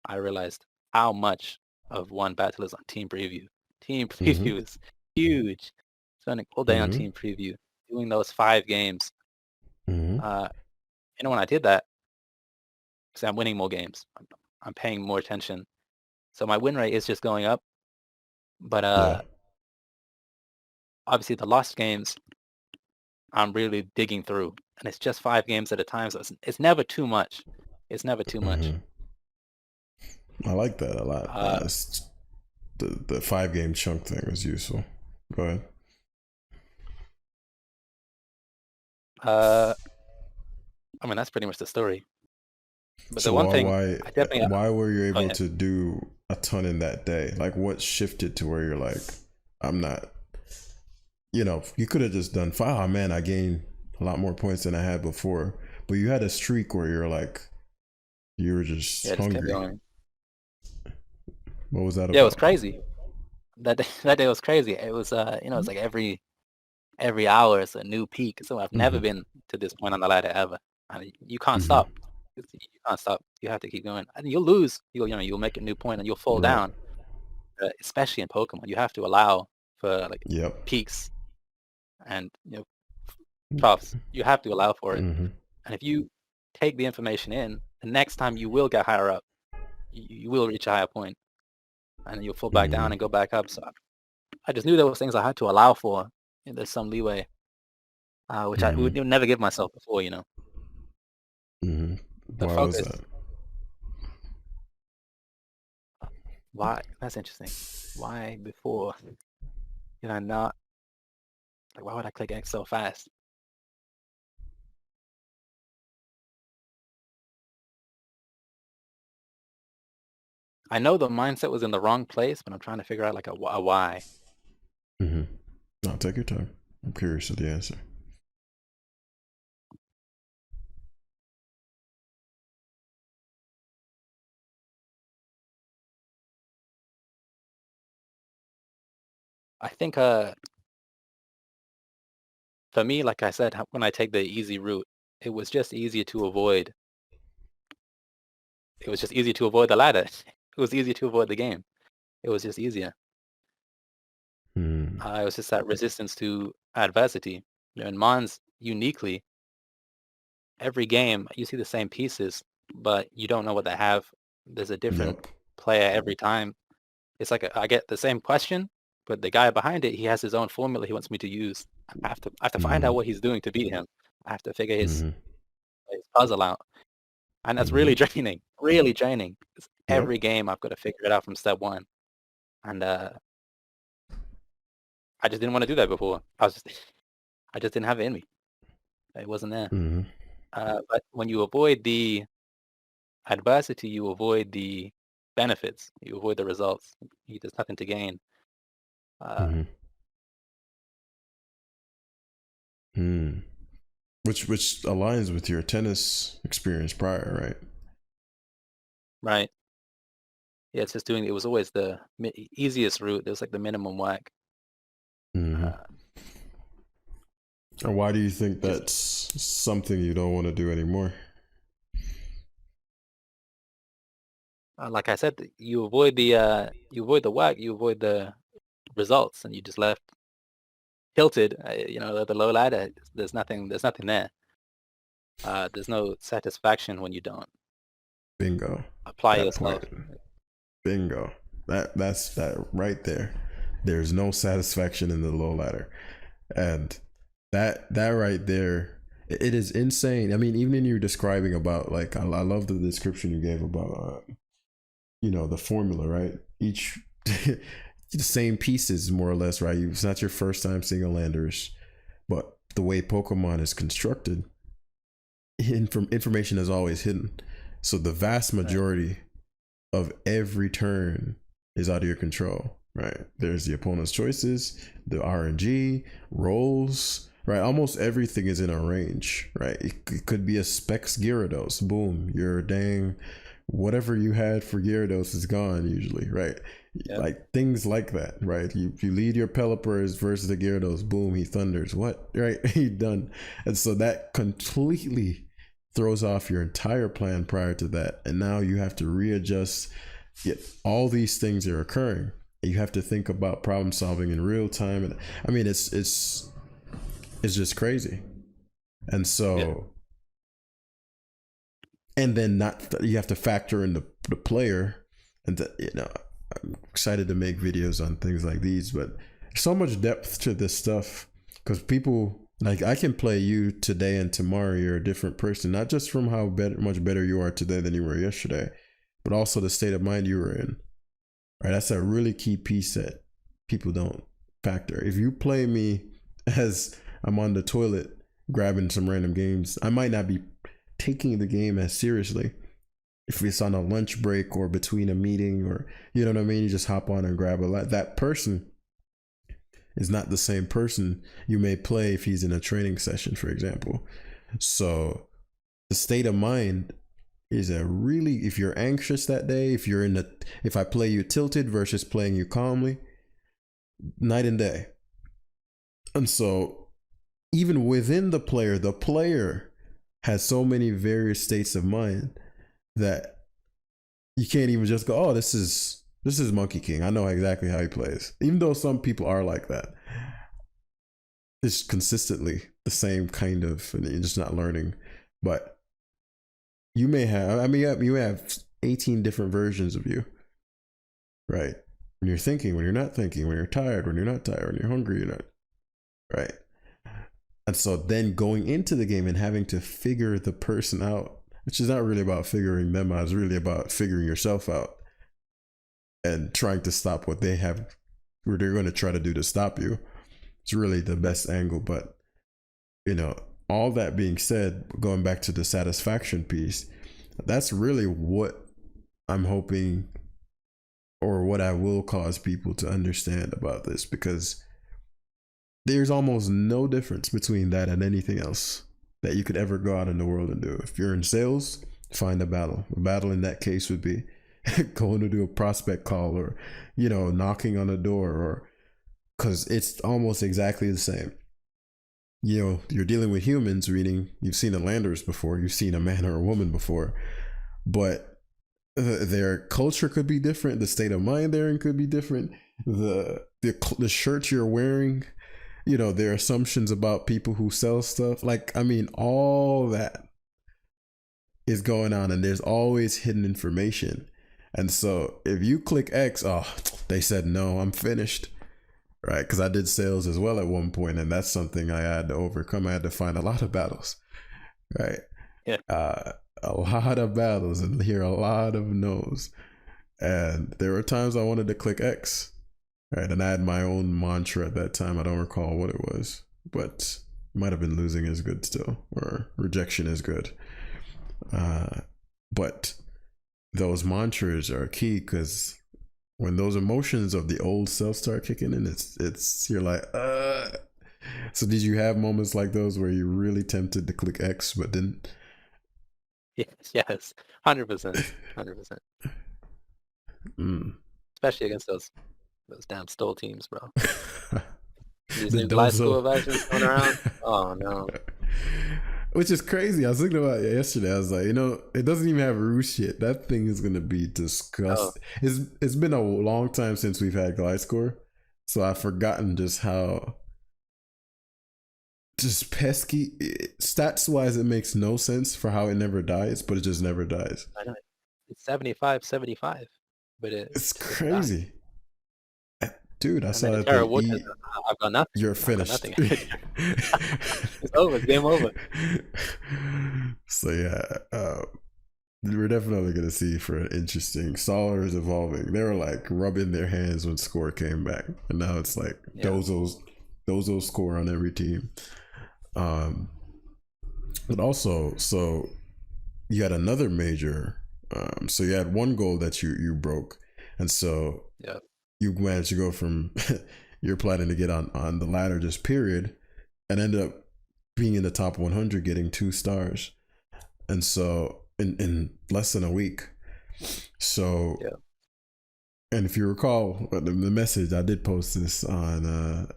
[SPEAKER 2] I realized how much of one battle is on team preview. Team
[SPEAKER 1] Mm-hmm.
[SPEAKER 2] preview is huge. Spending all day on
[SPEAKER 1] Mm-hmm.
[SPEAKER 2] team preview, doing those 5 games.
[SPEAKER 1] Mm-hmm.
[SPEAKER 2] Uh, when I did that, because I'm winning more games, I'm paying more attention. So my win rate is just going up. But
[SPEAKER 1] Yeah.
[SPEAKER 2] obviously the lost games, I'm really digging through, and it's just 5 games at a time. So it's never too much. It's never too much.
[SPEAKER 1] Mm-hmm. I like that a lot.
[SPEAKER 2] Uh,
[SPEAKER 1] The 5 game chunk thing is useful. Go ahead.
[SPEAKER 2] uh, I mean that's pretty much the story. But the
[SPEAKER 1] So
[SPEAKER 2] one
[SPEAKER 1] why
[SPEAKER 2] thing
[SPEAKER 1] why
[SPEAKER 2] I definitely
[SPEAKER 1] why were you
[SPEAKER 2] oh
[SPEAKER 1] able
[SPEAKER 2] yeah
[SPEAKER 1] to do a ton in that day? Like what shifted to where you're like, I'm not, you could have just done five. Oh, man, I gained a lot more points than I had before. But you had a streak where you're like, you were just
[SPEAKER 2] yeah just kept
[SPEAKER 1] hungry.
[SPEAKER 2] going.
[SPEAKER 1] What was that
[SPEAKER 2] Yeah, it was
[SPEAKER 1] about?
[SPEAKER 2] crazy. That day, that day was crazy. It was it's like every hour is a new peak. So I've never
[SPEAKER 1] Mm-hmm.
[SPEAKER 2] been to this point on the ladder ever. And you can't
[SPEAKER 1] Mm-hmm.
[SPEAKER 2] stop. You can't stop. You have to keep going. And you'll lose. You'll make a new point and you'll fall
[SPEAKER 1] Right.
[SPEAKER 2] down. Especially in Pokemon, you have to allow for like
[SPEAKER 1] Yep.
[SPEAKER 2] peaks and troughs. You have to allow for it.
[SPEAKER 1] Mm-hmm.
[SPEAKER 2] And if you take the information in, the next time you will get higher up. You will reach a higher point, and then you'll fall back
[SPEAKER 1] Mm-hmm.
[SPEAKER 2] down and go back up. So I just knew there was things I had to allow for. And there's some leeway, which I
[SPEAKER 1] Mm-hmm.
[SPEAKER 2] would never give myself before.
[SPEAKER 1] Mm-hmm.
[SPEAKER 2] The
[SPEAKER 1] Why was
[SPEAKER 2] focus.
[SPEAKER 1] that?
[SPEAKER 2] Why? That's interesting. Why before did I not? Like, why would I click X so fast? I know the mindset was in the wrong place, but I'm trying to figure out like a why.
[SPEAKER 1] Mm-hmm. No, take your time. I'm curious of the answer.
[SPEAKER 2] I think for me, like I said, when I take the easy route, it was just easier to avoid. It was just easier to avoid the ladder. It was easier to avoid the game. It was just easier.
[SPEAKER 1] Mm-hmm.
[SPEAKER 2] It was just that resistance to adversity. In Mons, uniquely, every game you see the same pieces, but you don't know what they have. There's a different
[SPEAKER 1] Yep.
[SPEAKER 2] player every time. It's like I get the same question, but the guy behind it, he has his own formula he wants me to use. I have to find
[SPEAKER 1] Mm-hmm.
[SPEAKER 2] out what he's doing to beat him. I have to figure his,
[SPEAKER 1] Mm-hmm.
[SPEAKER 2] his puzzle out, and that's
[SPEAKER 1] Mm-hmm.
[SPEAKER 2] really draining. Really draining. 'Cause
[SPEAKER 1] Yep.
[SPEAKER 2] every game I've got to figure it out from step one, and I just didn't want to do that before. I just didn't have it in me. It wasn't there.
[SPEAKER 1] Mm-hmm.
[SPEAKER 2] But when you avoid the adversity, you avoid the benefits. You avoid the results. There's nothing to gain. Uh,
[SPEAKER 1] Mm-hmm. Hmm. Which aligns with your tennis experience prior, right?
[SPEAKER 2] right? Yeah, it's just doing. It was always the easiest route. It was like the minimum whack.
[SPEAKER 1] Mm-hmm.
[SPEAKER 2] Uh,
[SPEAKER 1] And why do you think
[SPEAKER 2] just
[SPEAKER 1] that's something you don't want to do anymore?
[SPEAKER 2] like I said, you avoid the whack. You avoid the results, and you just left tilted. The low ladder. There's nothing. There's nothing there. There's no satisfaction when you don't
[SPEAKER 1] Bingo.
[SPEAKER 2] apply
[SPEAKER 1] That point.
[SPEAKER 2] yourself.
[SPEAKER 1] Bingo. That's that right there. There's no satisfaction in the low ladder. And that right there, it is insane. I mean, even in you describing about like I love the description you gave about the formula, right? Each the same pieces more or less, right? It's not your first time seeing a Landers, but the way Pokemon is constructed, information is always hidden. So the vast
[SPEAKER 2] Right.
[SPEAKER 1] majority of every turn is out of your control, right? There's the opponent's choices, the RNG, rolls, right? Almost everything is in a range, right? It could be a Specs Gyarados. Boom, you're dang whatever you had for Gyarados is gone usually, right?
[SPEAKER 2] Yeah.
[SPEAKER 1] Like things like that, right? You lead your Pelipper's versus the Gyarados, boom, he thunders. What? Right? He done. And so that completely throws off your entire plan prior to that. And now you have to readjust. Yet all these things are occurring. You have to think about problem solving in real time. And I mean it's just crazy. And so and then not you have to factor in the player, and I'm excited to make videos on things like these, but there's so much depth to this stuff because people like I can play you today and tomorrow you're a different person, not just from how much better you are today than you were yesterday, but also the state of mind you were in. Right, that's a really key piece that people don't factor. If you play me as I'm on the toilet grabbing some random games, I might not be taking the game as seriously. If it's on a lunch break or between a meeting, or you know what I mean, you just hop on and grab a lot. That person is not the same person you may play if he's in a training session, for example. So the state of mind is a really, if you're anxious that day, if I play you tilted versus playing you calmly, night and day. And so even within the player has so many various states of mind that you can't even just go, oh, this is Monkey King, I know exactly how he plays. Even though some people are like that, it's consistently the same kind of, and you're just not learning. But you may have, I mean, you have 18 different versions of you, right? When you're thinking, when you're not thinking, when you're tired, when you're not tired, when you're hungry, you're not, right? And so then going into the game and having to figure the person out, which is not really about figuring them out, it's really about figuring yourself out and trying to stop what they have, what they're going to try to do to stop you. It's really the best angle. But, all that being said, going back to the satisfaction piece, that's really what I'm hoping, or what I will cause people to understand about this, because there's almost no difference between that and anything else that you could ever go out in the world and do. If you're in sales, find a battle. A battle in that case would be going to do a prospect call, or, knocking on a door, or because it's almost exactly the same. You're dealing with humans, you've seen a Landers before, you've seen a man or a woman before, but their culture could be different. The state of mind they're in could be different. The shirt you're wearing, their assumptions about people who sell stuff. All that is going on, and there's always hidden information. And so if you click X, oh, they said no, I'm finished. Right? Because I did sales as well at one point, and that's something I had to overcome. I had to find a lot of battles. Right?
[SPEAKER 2] Yeah.
[SPEAKER 1] A lot of battles and hear a lot of no's. And there were times I wanted to click X. Right, and I had my own mantra at that time. I don't recall what it was, but it might have been losing is good still, or rejection is good. But those mantras are key, because when those emotions of the old self start kicking in, it's you're like, So did you have moments like those where you're really tempted to click X but didn't?
[SPEAKER 2] Yes, 100%, 100%. Especially against those damn Stoll teams, bro. These new light school versions going around. Oh no.
[SPEAKER 1] Which is crazy. I was thinking about it yesterday. I was like, it doesn't even have Roost yet. That thing is gonna be disgusting. Oh. It's been a long time since we've had Glide Score, so I've forgotten just how just pesky. Stats wise, it makes no sense for how it never dies, but it just never dies.
[SPEAKER 2] I know. It's 75, but
[SPEAKER 1] it's crazy. Dude, I saw that
[SPEAKER 2] thing. I've got nothing.
[SPEAKER 1] You're finished.
[SPEAKER 2] It's over. It's game over.
[SPEAKER 1] So yeah, we're definitely gonna see for an interesting. Solar is evolving. They were like rubbing their hands when Score came back, and now it's like Dozo Score on every team. But also, so you had another major. So you had one goal that you broke, and so you managed to go from you're planning to get on the ladder just period, and end up being in the top 100, getting 2 stars. And so in less than a week. So,
[SPEAKER 2] Yeah.
[SPEAKER 1] and if you recall the message, I did post this on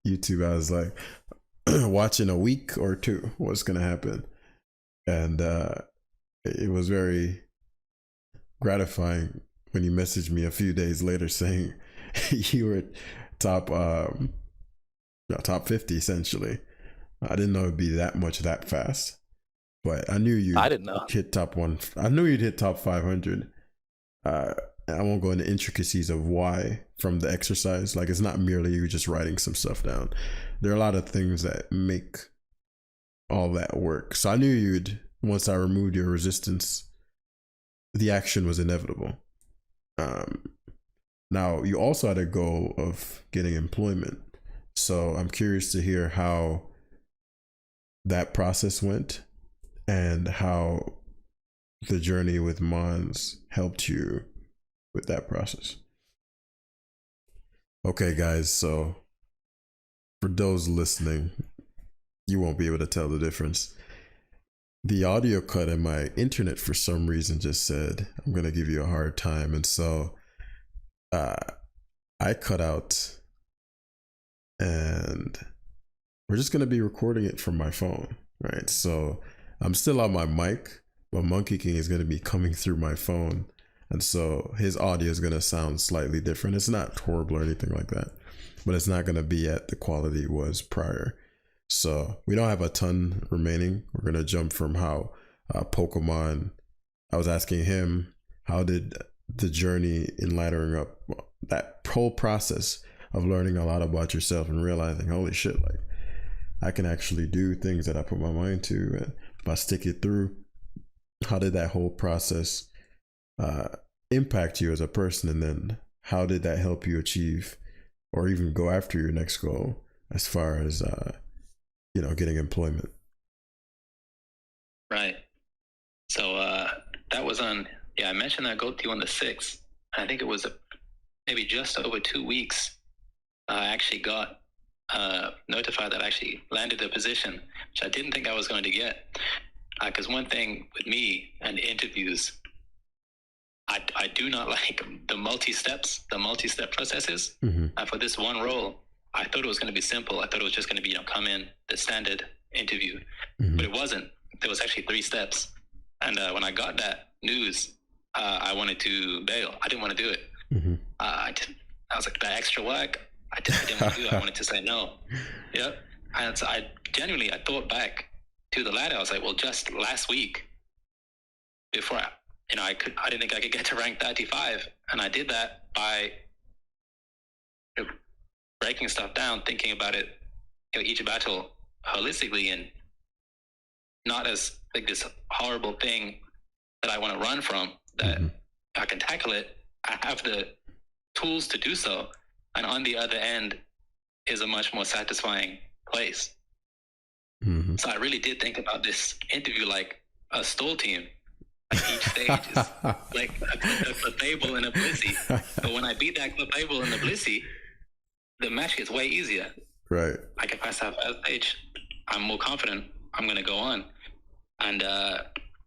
[SPEAKER 1] YouTube. I was like, watching a week or two, what's going to happen? And it was very gratifying when you messaged me a few days later saying you were top top 50 essentially. I didn't know it'd be that much that fast, but I knew
[SPEAKER 2] I
[SPEAKER 1] you'd
[SPEAKER 2] didn't know.
[SPEAKER 1] hit top one. I knew you'd hit top 500. Uh, I won't go into intricacies of why from the exercise. Like, it's not merely you just writing some stuff down. There are a lot of things that make all that work. So I knew you'd, once I removed your resistance, the action was inevitable. Um, Now, you also had a goal of getting employment. So I'm curious to hear how that process went and how the journey with Mons helped you with that process. Okay, guys, so for those listening, you won't be able to tell the difference. The audio cut and my internet for some reason just said, I'm going to give you a hard time. And so uh, I cut out, and we're just going to be recording it from my phone, right? So I'm still on my mic, but Monkey King is going to be coming through my phone. And so his audio is going to sound slightly different. It's not horrible or anything like that, but it's not going to be at the quality it was prior. So we don't have a ton remaining. We're going to jump from how Pokemon, I was asking him, how did the journey in laddering up, that whole process of learning a lot about yourself and realizing, holy shit, like I can actually do things that I put my mind to, and if I stick it through, how did that whole process impact you as a person? And then how did that help you achieve or even go after your next goal as far as, getting employment?
[SPEAKER 3] Right. So that was on, I mentioned that goal to you on the 6th. I think it was maybe just over 2 weeks. I actually got notified that I actually landed a position, which I didn't think I was going to get. Because one thing with me and interviews, I do not like the multi-step processes.
[SPEAKER 1] Mm-hmm.
[SPEAKER 3] For this one role, I thought it was going to be simple. I thought it was just going to be, come in, the standard interview.
[SPEAKER 1] Mm-hmm.
[SPEAKER 3] But it wasn't. There was actually 3 steps. And when I got that news, I wanted to bail. I didn't want to do it.
[SPEAKER 1] Mm-hmm.
[SPEAKER 3] I was like, that extra work, I didn't want to do it. I wanted to say no. Yep. And so I thought back to the ladder. I was like, well, just last week, before I didn't think I could get to rank 35, and I did that by breaking stuff down, thinking about it, each battle holistically, and not as like this horrible thing that I want to run from. That
[SPEAKER 1] Mm-hmm.
[SPEAKER 3] I can tackle it. I have the tools to do so, and on the other end is a much more satisfying place.
[SPEAKER 1] Mm-hmm.
[SPEAKER 3] So I really did think about this interview like a stall team. Like each stage is like a Clefable and a Blissey. But when I beat that Clefable and the Blissey, the match gets way easier.
[SPEAKER 1] Right.
[SPEAKER 3] I can pass that first stage. I'm more confident. I'm going to go on. And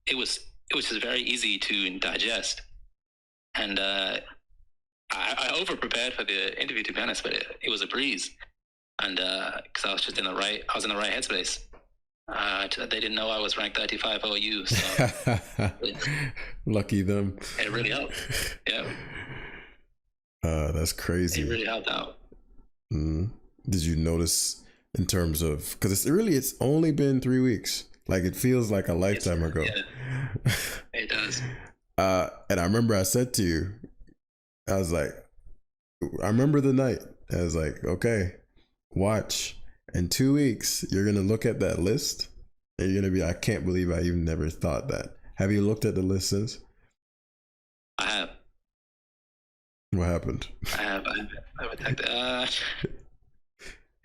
[SPEAKER 3] it was just very easy to digest. And I over prepared for the interview, to be honest, but it was a breeze. And because I was just in the right headspace. They didn't know I was ranked 35 OU, so
[SPEAKER 1] Lucky them.
[SPEAKER 3] it really helped. Yeah.
[SPEAKER 1] That's crazy.
[SPEAKER 3] It really helped out.
[SPEAKER 1] Mm. Did you notice in terms of, because it's only been 3 weeks, like it feels like a lifetime ago.
[SPEAKER 3] Yeah, it does.
[SPEAKER 1] And I remember I said to you, I was like, I remember the night, I was like, okay, watch, in 2 weeks you're gonna look at that list and you're gonna be, I can't believe I even never thought that. Have you looked at the list since?
[SPEAKER 3] I have.
[SPEAKER 1] What happened?
[SPEAKER 3] I have attacked it.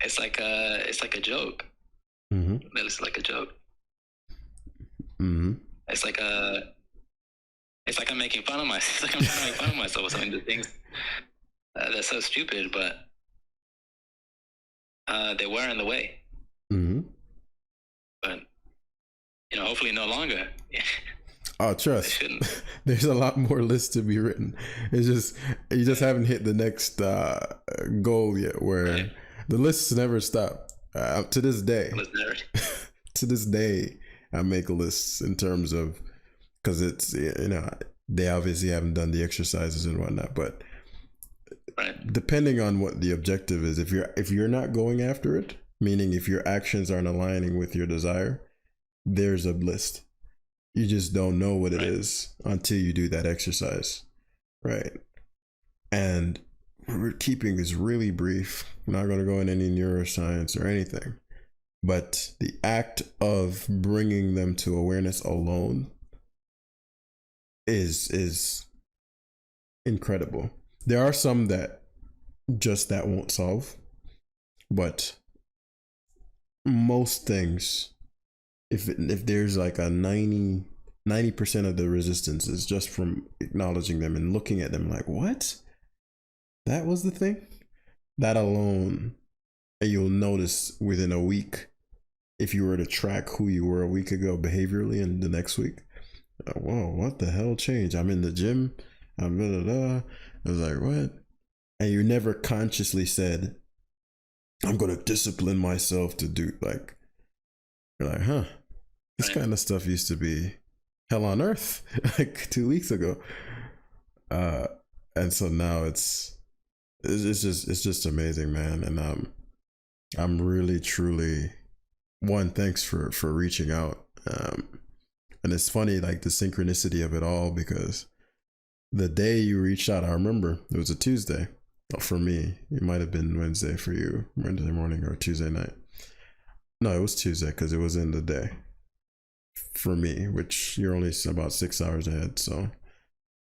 [SPEAKER 3] It's like a joke.
[SPEAKER 1] Mm-hmm.
[SPEAKER 3] It's like a joke.
[SPEAKER 1] Mm-hmm.
[SPEAKER 3] It's like I'm making fun of myself. It's like I'm trying to make fun of myself with some of the things they're so stupid, but they were in the way.
[SPEAKER 1] Mm-hmm.
[SPEAKER 3] But hopefully no longer.
[SPEAKER 1] Oh, trust. There's a lot more lists to be written. It's just you just haven't hit the next goal yet, where the lists never stop. To this day, to this day, I make lists in terms of, because it's, you know, they obviously haven't done the exercises and whatnot, but depending on what the objective is, if you're not going after it, meaning if your actions aren't aligning with your desire, there's a list. You just don't know what it is until you do that exercise, right? And we're keeping this really brief. We're not going to go into any neuroscience or anything, but the act of bringing them to awareness alone is incredible. There are some that won't solve, but most things, if there's like a 90% of the resistance is just from acknowledging them and looking at them like, what? That was the thing? That alone, and you'll notice within a week, if you were to track who you were a week ago behaviorally and the next week, whoa, what the hell changed? I'm in the gym, I'm blah, blah, blah. I was like, what? And you never consciously said, I'm going to discipline myself to do, like, you're like, huh, this kind of stuff used to be hell on earth like 2 weeks ago. And so now it's just amazing, man. And I'm really, truly, one, thanks for reaching out. And it's funny, like the synchronicity of it all, because the day you reached out, I remember it was a Tuesday. For me, it might have been Wednesday for you, Wednesday morning or Tuesday night. No, it was Tuesday because it was in the day for me, which you're only about 6 hours ahead. So,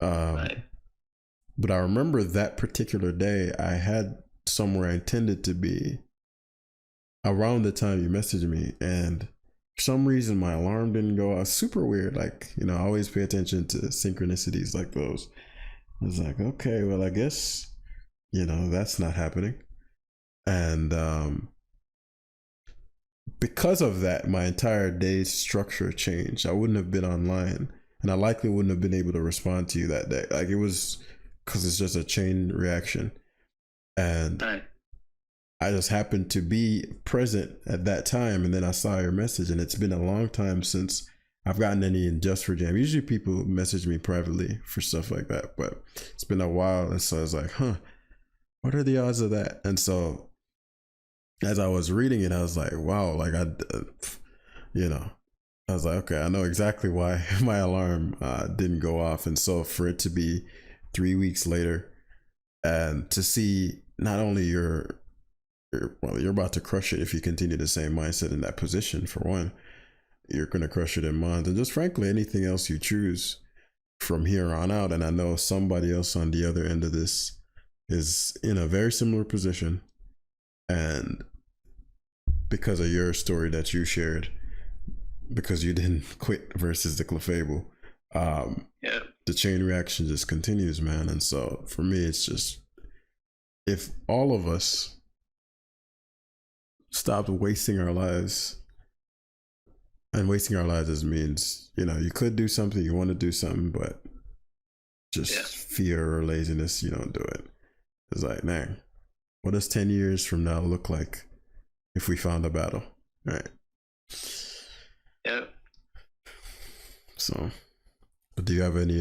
[SPEAKER 1] but I remember that particular day, I had somewhere I intended to be around the time you messaged me, and for some reason my alarm didn't go off. Super weird. Like, you know, I always pay attention to synchronicities like those. I was like, okay, well, I guess, you know, that's not happening. And because of that, my entire day's structure changed. I wouldn't have been online, and I likely wouldn't have been able to respond to you that day. Like, it was because it's just a chain reaction. And I just happened to be present at that time, and then I saw your message, and it's been a long time since I've gotten any in Just for Jam. Usually people message me privately for stuff like that, but it's been a while, and so I was like, huh, what are the odds of that? And so as I was reading it, I was like, wow, like you know, I was like, okay, I know exactly why my alarm didn't go off. And so for it to be 3 weeks later, and to see not only you're about to crush it if you continue the same mindset in that position. For one, you're going to crush it in Mons, and just frankly anything else you choose from here on out. And I know somebody else on the other end of this is in a very similar position, and because of your story that you shared, because you didn't quit versus the Clefable, the chain reaction just continues, man. And so for me, it's just, if all of us stopped wasting our lives, and wasting our lives just means, you know, you could do something, you want to do something, but just fear or laziness, you don't do it. It's like, man, what does 10 years from now look like if we found a battle, right?
[SPEAKER 3] Yeah.
[SPEAKER 1] So, but do you have any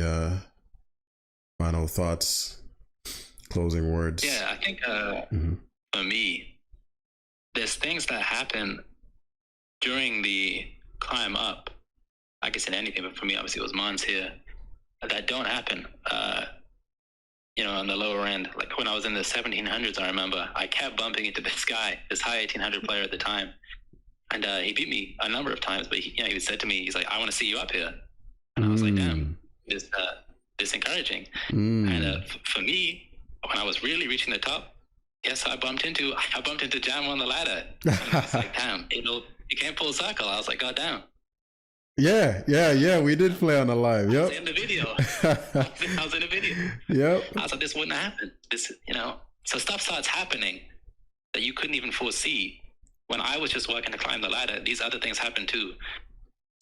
[SPEAKER 1] final thoughts, closing words?
[SPEAKER 3] Yeah, I think for me, there's things that happen during the climb up. Like I said, anything, but for me, obviously, it was Mons here, that don't happen, you know, on the lower end. Like when I was in the 1700s, I remember I kept bumping into this guy, this high 1800 player at the time. And he beat me a number of times, but he said to me, he's like, I want to see you up here. And I was like, damn, this encouraging. And for me, when I was really reaching the top, guess I bumped into Jam on the ladder. And I was like, damn, you can't pull circle. I was like, God damn.
[SPEAKER 1] Yeah. We did play on the live. Yep.
[SPEAKER 3] I was in the video. I was in the video.
[SPEAKER 1] Yep.
[SPEAKER 3] I was like, this wouldn't happen. This, you know, so stuff starts happening that you couldn't even foresee. When I was just working to climb the ladder, these other things happen too.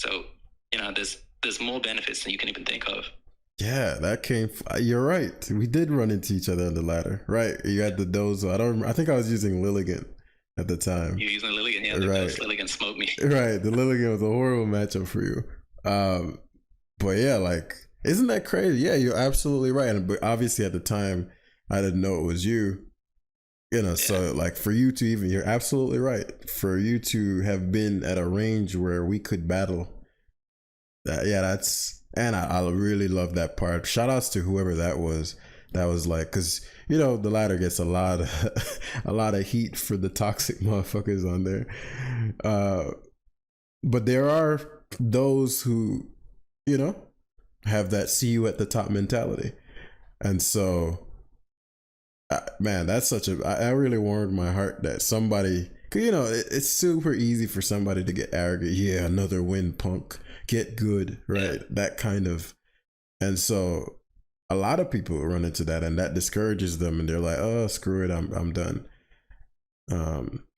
[SPEAKER 3] So, you know, there's there's more benefits than you can even think of.
[SPEAKER 1] Yeah, that came. You're right. We did run into each other on the ladder, right? You had the dozo. I don't. I think I was using Lilligant at the time.
[SPEAKER 3] You're using Lilligant, yeah.
[SPEAKER 1] Right.
[SPEAKER 3] Lilligant smoked me.
[SPEAKER 1] Right. The Lilligant was a horrible matchup for you. But yeah, like, isn't that crazy? Yeah, you're absolutely right. And but obviously at the time, I didn't know it was you. You know, so like for you to even, you're absolutely right. For you to have been at a range where we could battle, and I really love that part. Shout outs to whoever that was. That was like, cause you know the ladder gets a lot of a lot of heat for the toxic motherfuckers on there. But there are those who, you know, have that see you at the top mentality, and so. Man, that's such a. I really warmed my heart that somebody, cause you know, it's super easy for somebody to get arrogant. Yeah, another win, punk. Get good, right? That kind of, and so a lot of people run into that, and that discourages them, and they're like, "Oh, screw it, I'm done."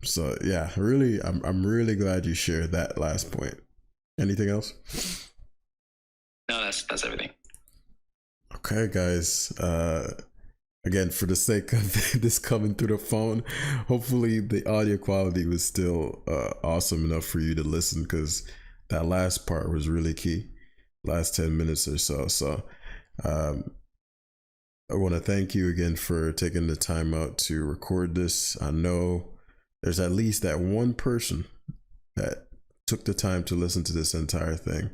[SPEAKER 1] So yeah, really, I'm really glad you shared that last point. Anything else?
[SPEAKER 3] No, that's everything.
[SPEAKER 1] Okay, guys. Again, for the sake of this coming through the phone, hopefully the audio quality was still awesome enough for you to listen, because that last part was really key, last 10 minutes or so. So I want to thank you again for taking the time out to record this. I know there's at least that one person that took the time to listen to this entire thing,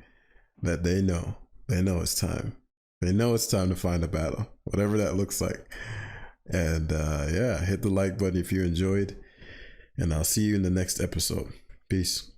[SPEAKER 1] that they know it's time. They know it's time to find a battle, whatever that looks like. And yeah, hit the like button if you enjoyed. And I'll see you in the next episode. Peace.